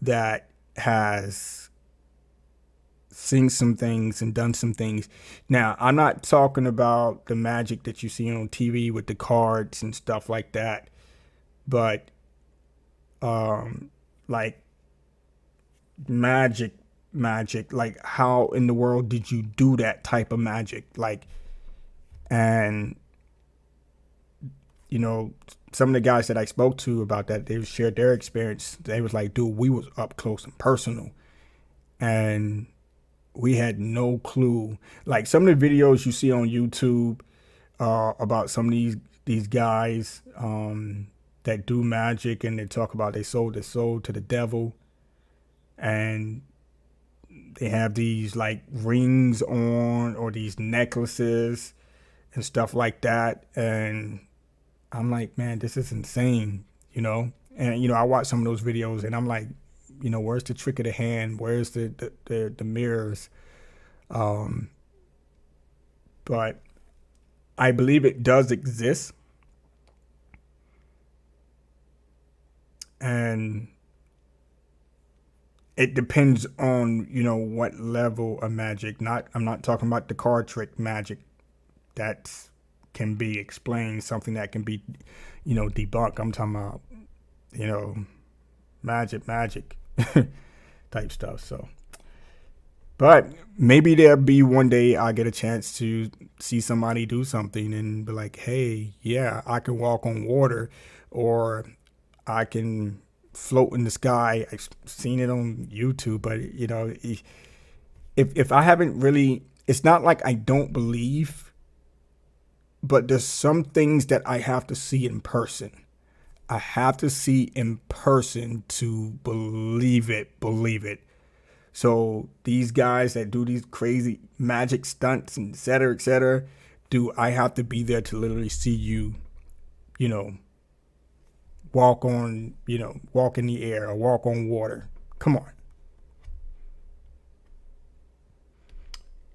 that has seen some things and done some things. Now, I'm not talking about the magic that you see on TV with the cards and stuff like that, but like magic, like how in the world did you do that type of magic? Like, and some of the guys that I spoke to about that, they shared their experience. They was like, dude, we was up close and personal, and we had no clue. Like some of the videos you see on YouTube about some of these guys that do magic, and they talk about they sold their soul to the devil, and they have these like rings on or these necklaces and stuff like that. And I'm like, man, this is insane, And, I watch some of those videos and I'm like, where's the trick of the hand? Where's the mirrors? But I believe it does exist. And it depends on, what level of magic. I'm not talking about the card trick magic. That can be explained, something that can be, debunked. I'm talking about, magic type stuff. So, but maybe there'll be one day I get a chance to see somebody do something and be like, hey, yeah, I can walk on water, or I can float in the sky. I've seen it on YouTube, but if I haven't really, it's not like I don't believe, but there's some things that I have to see in person. I have to see in person to believe it. So these guys that do these crazy magic stunts and et cetera, do I have to be there to literally see you, walk in the air or walk on water? Come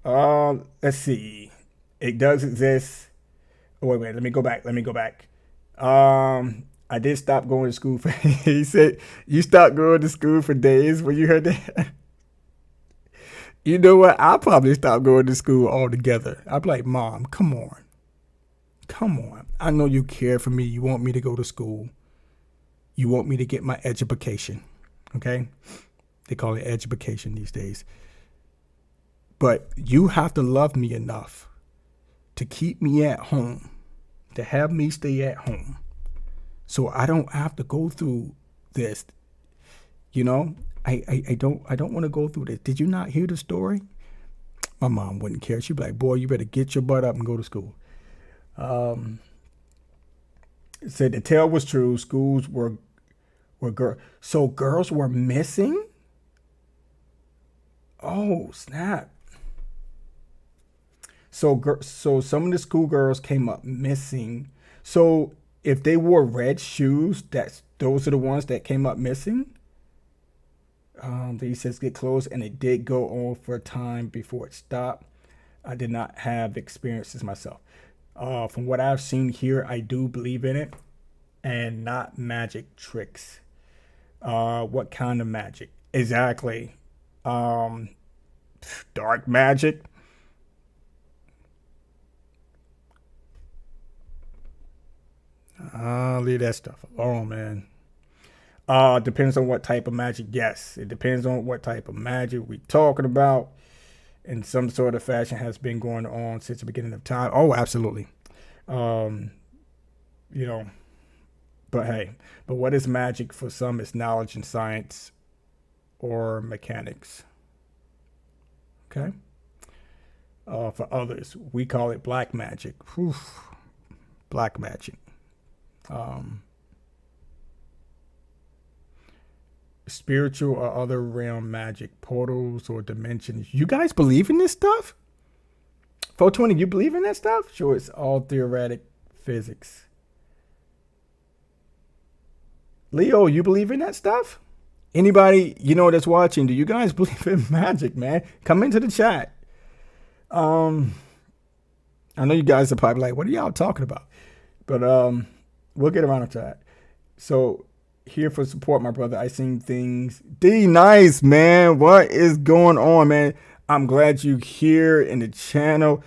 on. Let's see. It does exist. Oh, wait, let me go back. I did stop going to school he said, you stopped going to school for days when you heard that? You know what? I'll probably stop going to school altogether. I'll be like, Mom, come on. I know you care for me. You want me to go to school. You want me to get my education. Okay? They call it education these days. But you have to love me enough to keep me at home, to have me stay at home, so I don't have to go through this. I don't want to go through this. Did you not hear the story? My mom wouldn't care. She'd be like, boy, you better get your butt up and go to school. It said the tale was true. Schools were girls. So girls were missing? Oh, snap. So some of the schoolgirls came up missing. So if they wore red shoes, those are the ones that came up missing. He says get close, and it did go on for a time before it stopped. I did not have experiences myself. From what I've seen here, I do believe in it, and not magic tricks. What kind of magic? Exactly. Dark magic. Leave that stuff alone, man. Depends on what type of magic. Yes, it depends on what type of magic we talking about. And some sort of fashion has been going on since the beginning of time. Oh, absolutely. You know, but hey, but what is magic? For some, it's knowledge and science or mechanics. Okay. For others, we call it black magic. Whew. Black magic. Spiritual or other realm magic, portals or dimensions. You guys believe in this stuff? 420, you believe in that stuff? Sure, it's all theoretic physics. Leo, you believe in that stuff? Anybody, that's watching, do you guys believe in magic, man? Come into the chat. I know you guys are probably like, what are y'all talking about? But we'll get around to that. So, here for support, my brother. I seen things. D nice, man. What is going on, man? I'm glad you here in the channel.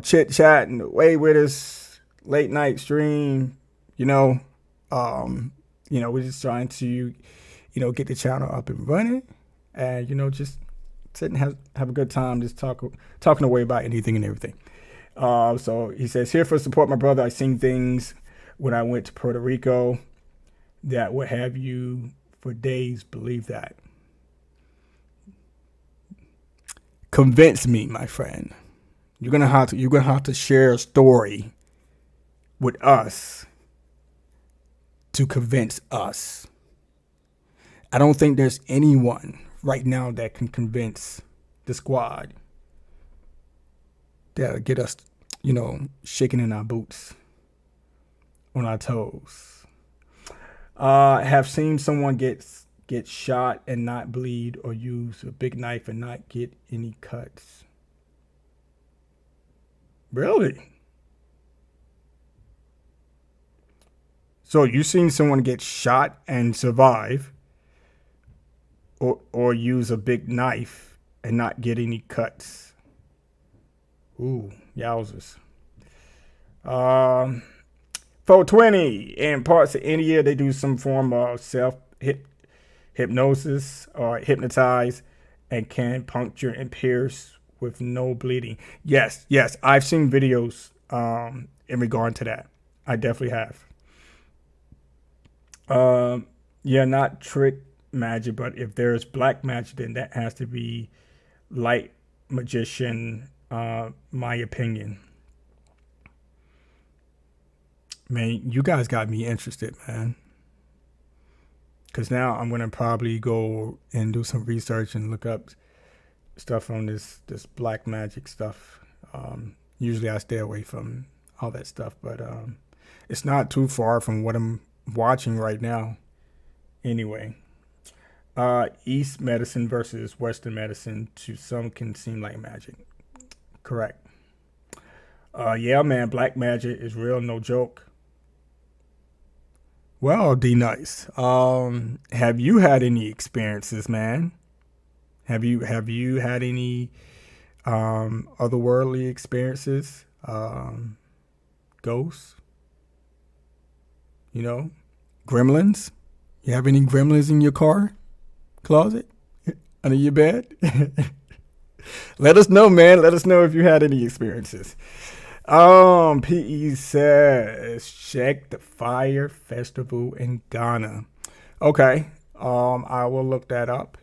Chit chatting away with us. Late night stream. We're just trying to, get the channel up and running. And, just sit and have a good time, just talking away about anything and everything. So he says, here for support, my brother. I seen things when I went to Puerto Rico that would have you for days believe that. Convince me, my friend. You're gonna have to share a story with us to convince us. I don't think there's anyone right now that can convince the squad that'll get us, shaking in our boots, on our toes. Have seen someone get shot and not bleed, or use a big knife and not get any cuts. Really? So you seen someone get shot and survive, or use a big knife and not get any cuts? Ooh, yowzers. 420, in parts of India, they do some form of hypnosis or hypnotize and can puncture and pierce with no bleeding. Yes, I've seen videos in regard to that. I definitely have. Not trick magic, but if there's black magic, then that has to be light magician, my opinion. Man, you guys got me interested, man. Because now I'm going to probably go and do some research and look up stuff on this black magic stuff. Usually I stay away from all that stuff, but it's not too far from what I'm watching right now. Anyway, East medicine versus Western medicine to some can seem like magic. Correct. Yeah, man, black magic is real, no joke. Well, D Nice, have you had any experiences, man? Have you had any otherworldly experiences? Ghosts? Gremlins? You have any gremlins in your car? Closet? Under your bed? Let us know, man. Let us know if you had any experiences. PE says, check the Fire Festival in Ghana. Okay. I will look that up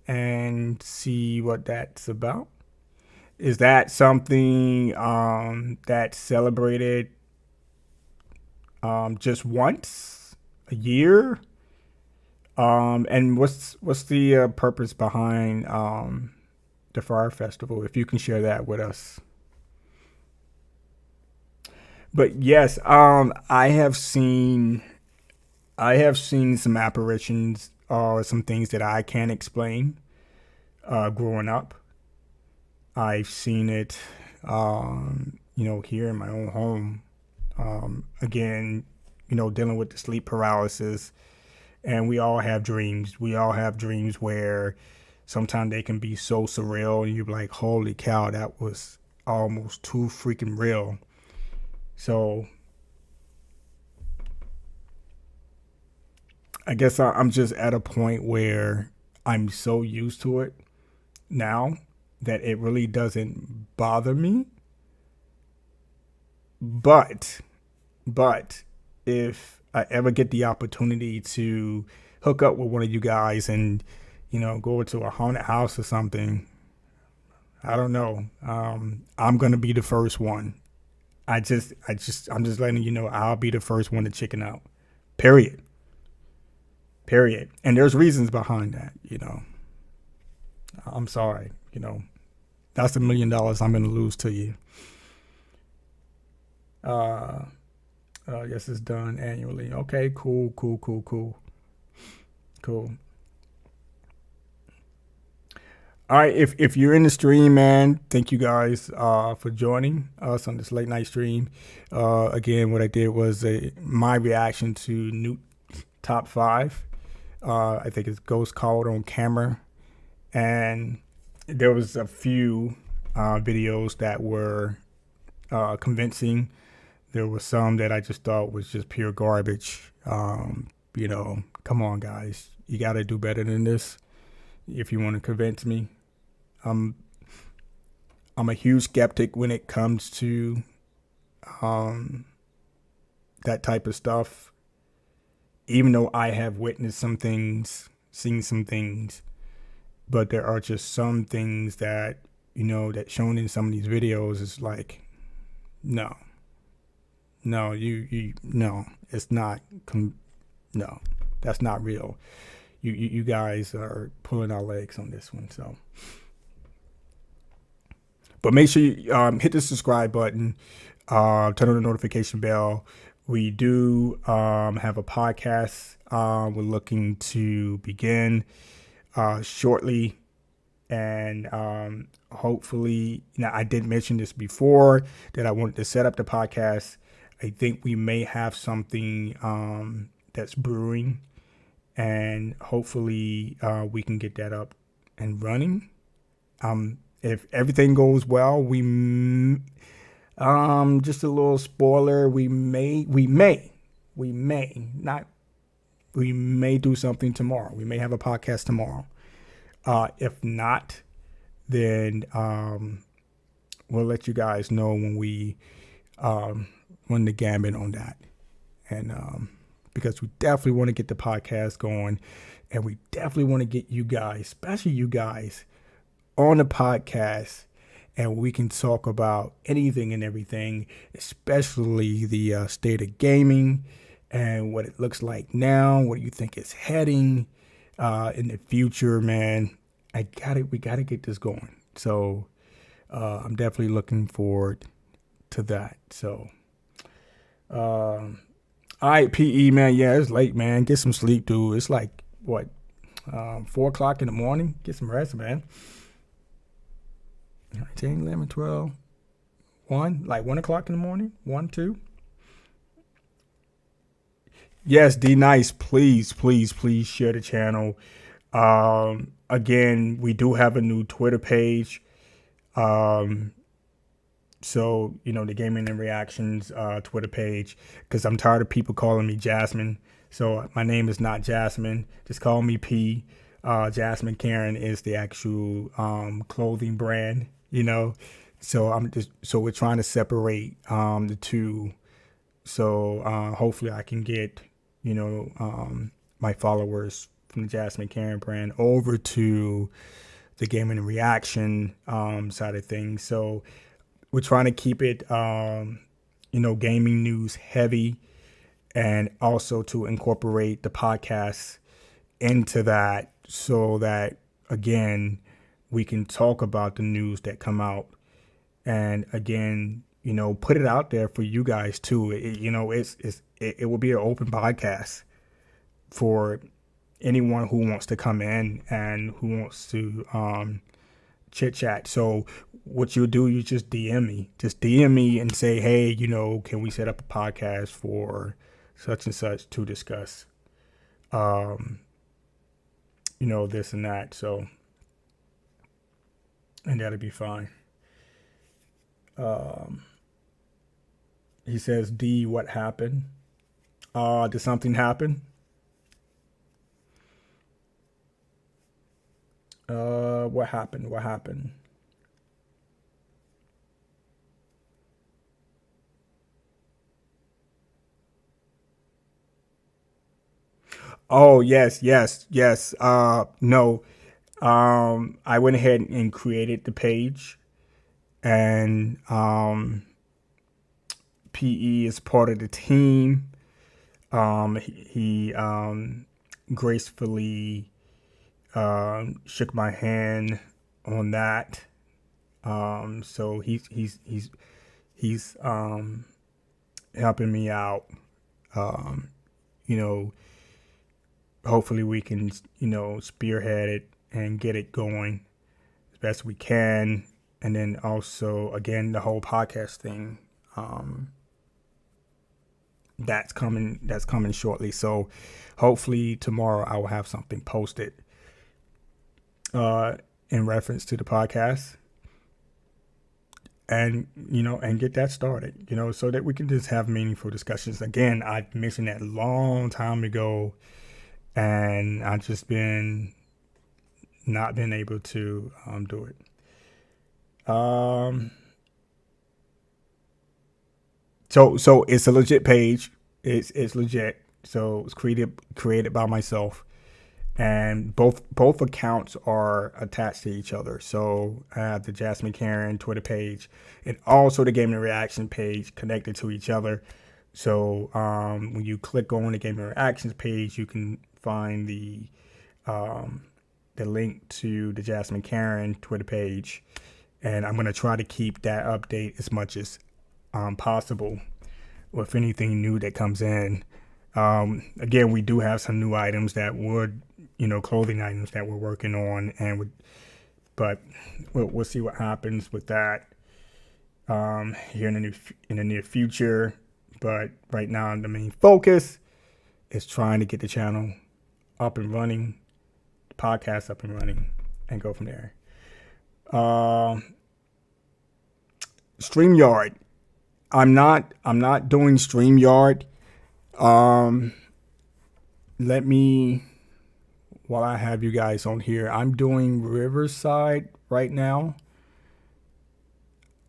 and see what that's about. Is that something that's celebrated just once a year? And what's the purpose behind the Fire Festival? If you can share that with us. But yes, I have seen some apparitions or some things that I can't explain. Growing up, I've seen it, here in my own home. Again, dealing with the sleep paralysis, and we all have dreams. We all have dreams where sometimes they can be so surreal, and you're like, "Holy cow, that was almost too freaking real." So, I guess I'm just at a point where I'm so used to it now that it really doesn't bother me. But if I ever get the opportunity to hook up with one of you guys and, go to a haunted house or something, I don't know. I'm gonna be the first one. I'm just letting you know I'll be the first one to chicken out. Period. And there's reasons behind that, I'm sorry, that's $1 million I'm gonna lose to you. Yes, it's done annually. Okay, cool. All right, if you're in the stream, man, thank you guys for joining us on this late night stream. Again, what I did was my reaction to Nuke Top 5. I think it's Ghost Called on Camera. And there was a few videos that were convincing. There was some that I just thought was just pure garbage. Come on, guys. You got to do better than this if you want to convince me. I'm a huge skeptic when it comes to that type of stuff. Even though I have witnessed some things, seen some things, but there are just some things that, that shown in some of these videos is like, no, it's not. No, that's not real. You guys are pulling our legs on this one. So, but make sure you hit the subscribe button, turn on the notification bell. We do have a podcast we're looking to begin shortly. And hopefully, I did mention this before that I wanted to set up the podcast. I think we may have something that's brewing, and hopefully we can get that up and running. If everything goes well, just a little spoiler, we may do something tomorrow. We may have a podcast tomorrow. If not, then we'll let you guys know when we run the gambit on that. And because we definitely want to get the podcast going, and we definitely want to get you guys, especially you guys, on the podcast, and we can talk about anything and everything, especially the state of gaming and what it looks like now, what you think it's heading in the future, man. We gotta get this going. So I'm definitely looking forward to that. So all right, PE, man. Yeah, it's late, man. Get some sleep, dude. It's like 4 o'clock in the morning. Get some rest, man. 10, 11, 12, 1, like 1 o'clock in the morning, 1, 2. Yes, D Nice, please share the channel. Again, we do have a new Twitter page. So, the Gaming and Reactions Twitter page, because I'm tired of people calling me Jasmine. So my name is not Jasmine. Just call me P. Jasmine Karen is the actual clothing brand, So we're trying to separate the two. So hopefully I can get, my followers from the Jasmine Karen brand over to the Gaming and Reaction side of things. So we're trying to keep it, gaming news heavy, and also to incorporate the podcast into that, so that, again, we can talk about the news that come out, and again, put it out there for you guys too. It will be an open podcast for anyone who wants to come in and who wants to chit chat. So what you'll do, you just DM me and say, hey, can we set up a podcast for such and such to discuss, this and that. So, and that'll be fine. He says, D, what happened? Did something happen? What happened? What happened? Oh, yes, yes, yes. No. I went ahead and created the page, and PE is part of the team. He gracefully shook my hand on that. So he's helping me out. You know, hopefully we can, spearhead it and get it going as best we can. And then also, again, the whole podcast thing, that's coming shortly. So hopefully tomorrow I will have something posted in reference to the podcast, and and get that started, so that we can just have meaningful discussions. Again, I mentioned that a long time ago, and I've just not been able to do it. So it's a legit page. It's legit. So it's created by myself, and both accounts are attached to each other. So I have the Jasmine Karen Twitter page and also the Gaming Reaction page connected to each other. So when you click on the Gaming Reactions page, you can find the link to the Jasmine Karen Twitter page, and I'm gonna try to keep that update as much as possible with anything new that comes in. Again, we do have some new items that would, clothing items that we're working on, but we'll see what happens with that here in the near future. But right now, the main focus is trying to get the channel up and running, the podcast up and running, and go from there. StreamYard. I'm not doing StreamYard. Let me, while I have you guys on here, I'm doing Riverside right now.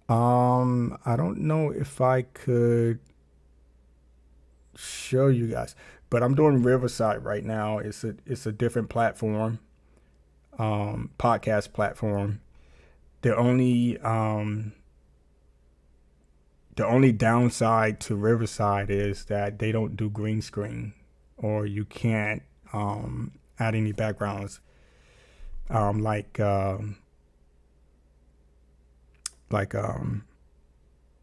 I don't know if I could show you guys, but I'm doing Riverside right now. It's a different platform, podcast platform. The only downside to Riverside is that they don't do green screen, or you can't add any backgrounds like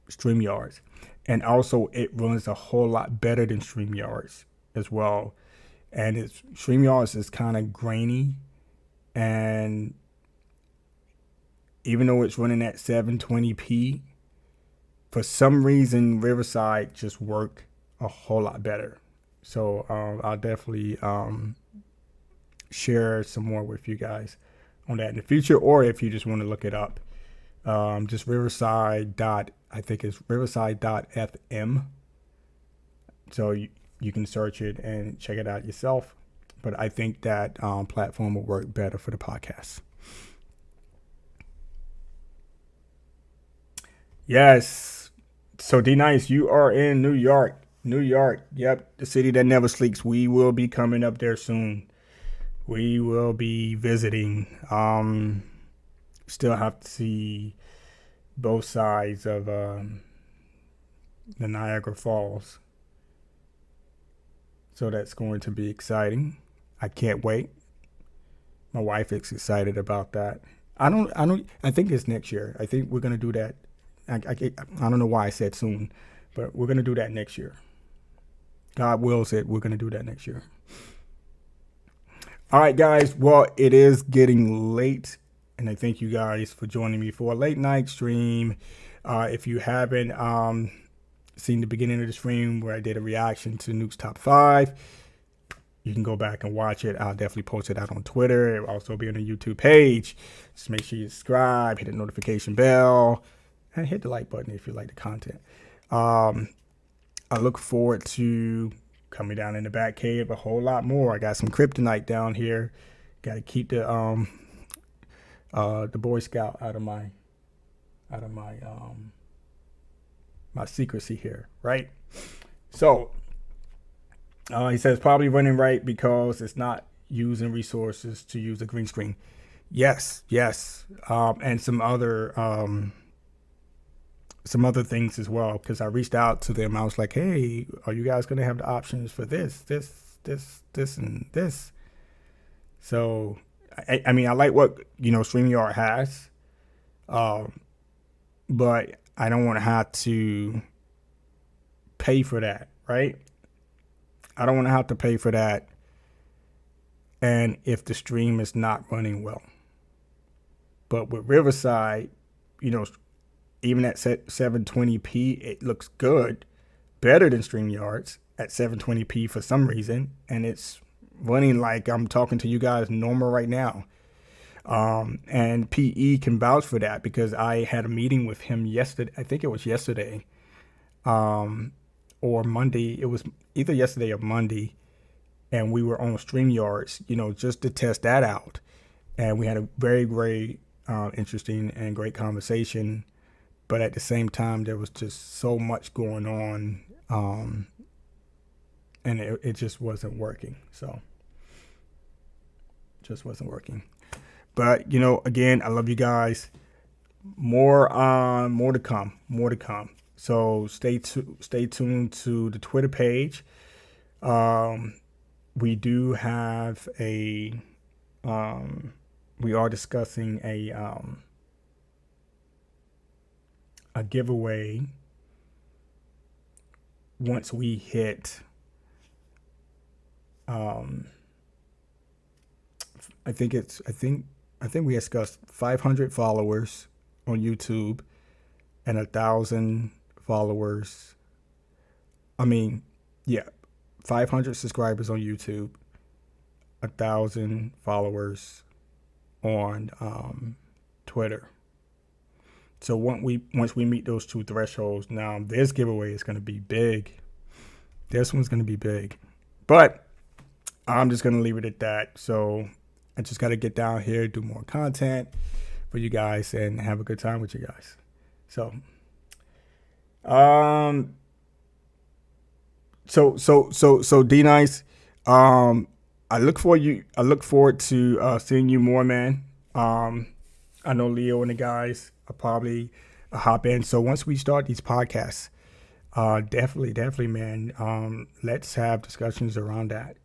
StreamYards. And also it runs a whole lot better than StreamYards as well. And StreamYards is kind of grainy, and even though it's running at 720p, for some reason Riverside just worked a whole lot better. So I'll definitely share some more with you guys on that in the future, or if you just want to look it up, just Riverside I think it's Riverside.fm. So you can search it and check it out yourself. But I think that platform will work better for the podcast. Yes. So D-Nice, you are in New York. New York. Yep. The city that never sleeps. We will be coming up there soon. We will be visiting. Still have to see both sides of the Niagara Falls. So that's going to be exciting. I can't wait. My wife is excited about that. I think it's next year. I think we're going to do that. I don't know why I said soon, but we're going to do that next year. God wills it. We're going to do that next year. All right, guys. Well, it is getting late, and I thank you guys for joining me for a late night stream. If you haven't seen the beginning of the stream where I did a reaction to Nuke's Top 5, you can go back and watch it. I'll definitely post it out on Twitter. It'll also be on the YouTube page. Just make sure you subscribe, hit the notification bell, and hit the like button if you like the content. I look forward to coming down in the back cave a whole lot more. I got some kryptonite down here. Got to keep the the Boy Scout out of my my secrecy here, right? So he says probably running right because it's not using resources to use a green screen. Yes, and some other things as well, because I reached out to them. I was like, hey, are you guys going to have the options for this, and this? So, I mean, I like what, StreamYard has, but I don't want to have to pay for that, right? I don't want to have to pay for that, and if the stream is not running well. But with Riverside, even at 720p, it looks good, better than StreamYard's at 720p for some reason, and it's running like I'm talking to you guys normal right now. And PE can vouch for that because I had a meeting with him yesterday. I think it was yesterday, or Monday. It was either yesterday or Monday, and we were on StreamYards, just to test that out. And we had a very, very interesting and great conversation. But at the same time, there was just so much going on, and it just wasn't working. So, just wasn't working. But again, I love you guys. More to come. So stay tuned to the Twitter page. We do have we are discussing a giveaway once we hit I think we discussed 500 followers on YouTube and 1,000 followers. 500 subscribers on YouTube, 1,000 followers on Twitter. So once we meet those two thresholds, now this giveaway is going to be big. This one's going to be big. But I'm just going to leave it at that. So I just got to get down here, do more content for you guys, and have a good time with you guys. So, so D-Nice, I look forward to seeing you more, man. I know Leo and the guys are probably hop in. So once we start these podcasts, definitely, man. Let's have discussions around that.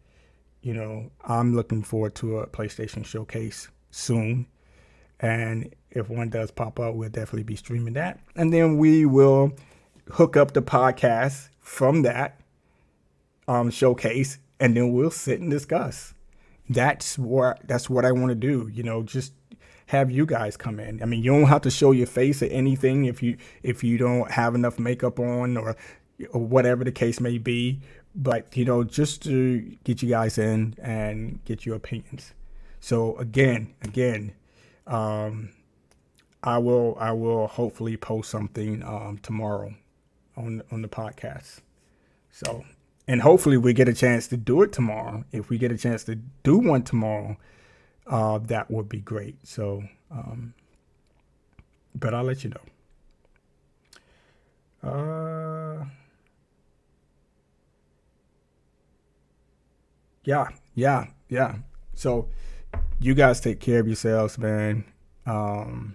I'm looking forward to a PlayStation showcase soon. And if one does pop up, we'll definitely be streaming that. And then we will hook up the podcast from that showcase, and then we'll sit and discuss. That's what I want to do. Just have you guys come in. I mean, you don't have to show your face or anything if you don't have enough makeup on or whatever the case may be. But just to get you guys in and get your opinions. So again, I will hopefully post something tomorrow on the podcast. So, and hopefully we get a chance to do it tomorrow. If we get a chance to do one tomorrow, that would be great. So, but I'll let you know. Yeah. So you guys take care of yourselves, man. I'll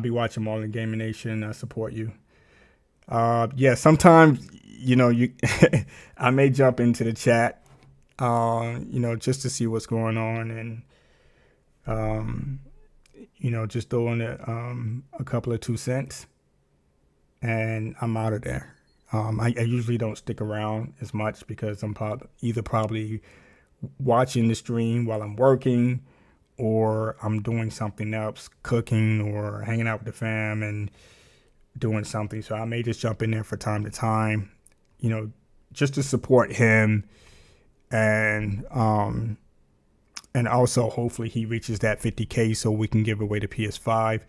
be watching Marlon Gaming Nation. I support you. Sometimes, I may jump into the chat, just to see what's going on and, just throw in a couple of 2 cents and I'm out of there. I usually don't stick around as much because I'm probably watching the stream while I'm working, or I'm doing something else, cooking or hanging out with the fam and doing something. So I may just jump in there from time to time, just to support him, and also hopefully he reaches that 50K so we can give away the PS5.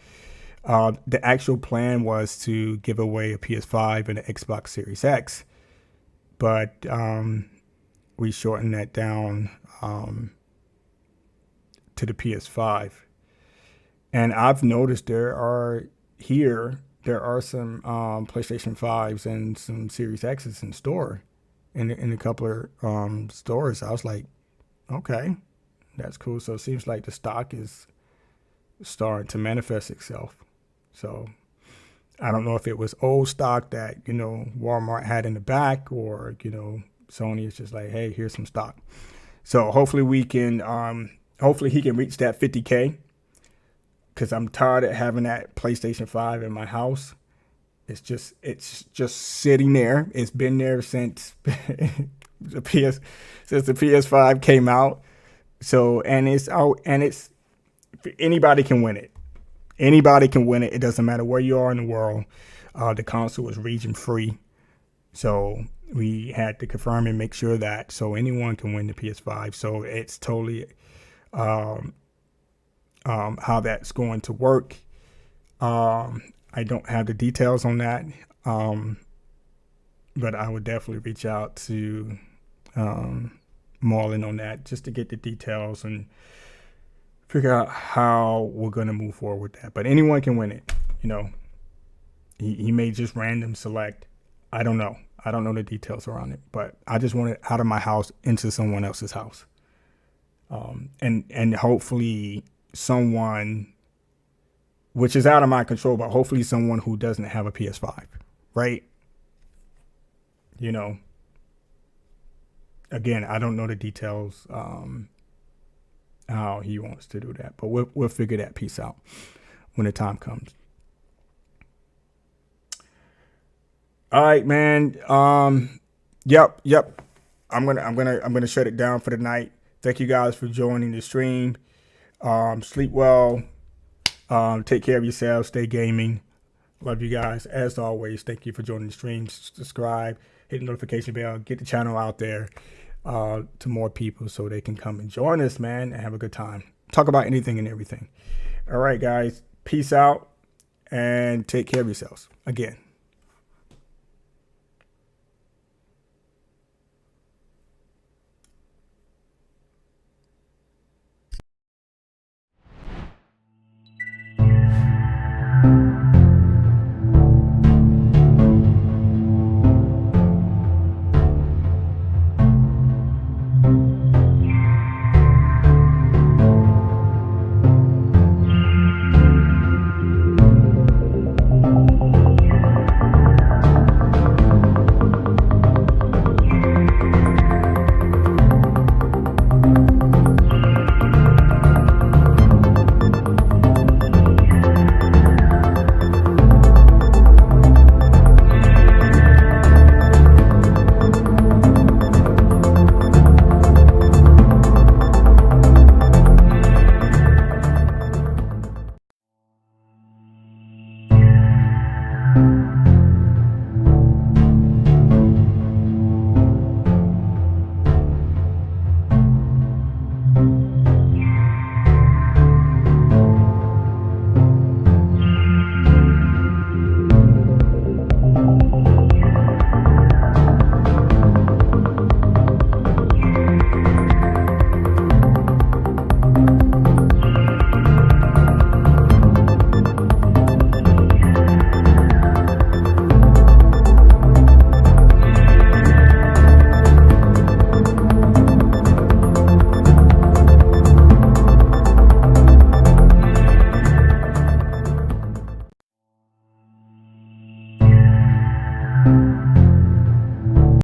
The actual plan was to give away a PS5 and an Xbox Series X, but we shortened that down to the PS5. And I've noticed there are some PlayStation 5s and some Series X's in store, in a couple of stores. I was like, okay, that's cool. So it seems like the stock is starting to manifest itself. So I don't know if it was old stock that, Walmart had in the back, or, Sony is just like, hey, here's some stock. So hopefully he can reach that 50K, because I'm tired of having that PlayStation 5 in my house. It's just sitting there. It's been there since the PS5 came out. So, and it's out, and anybody can win it. Anybody can win it. It doesn't matter where you are in the world. The console is region free. So we had to confirm and make sure that, so anyone can win the PS5. So it's totally how that's going to work. I don't have the details on that, but I would definitely reach out to Marlon on that, just to get the details and figure out how we're going to move forward with that. But anyone can win it. He may just random select. I don't know. I don't know the details around it, but I just want it out of my house into someone else's house. And hopefully someone, which is out of my control, but hopefully someone who doesn't have a PS5, right? Again, I don't know the details, how he wants to do that, but we'll figure that piece out when the time comes. All right, man. Yep. I'm gonna shut it down for the night. Thank you guys for joining the stream. Sleep well. Take care of yourselves. Stay gaming. Love you guys. As always, thank you for joining the stream. Subscribe, hit the notification bell, get the channel out there to more people so they can come and join us, man, and have a good time. Talk about anything and everything. All right, guys. Peace out and take care of yourselves. Again.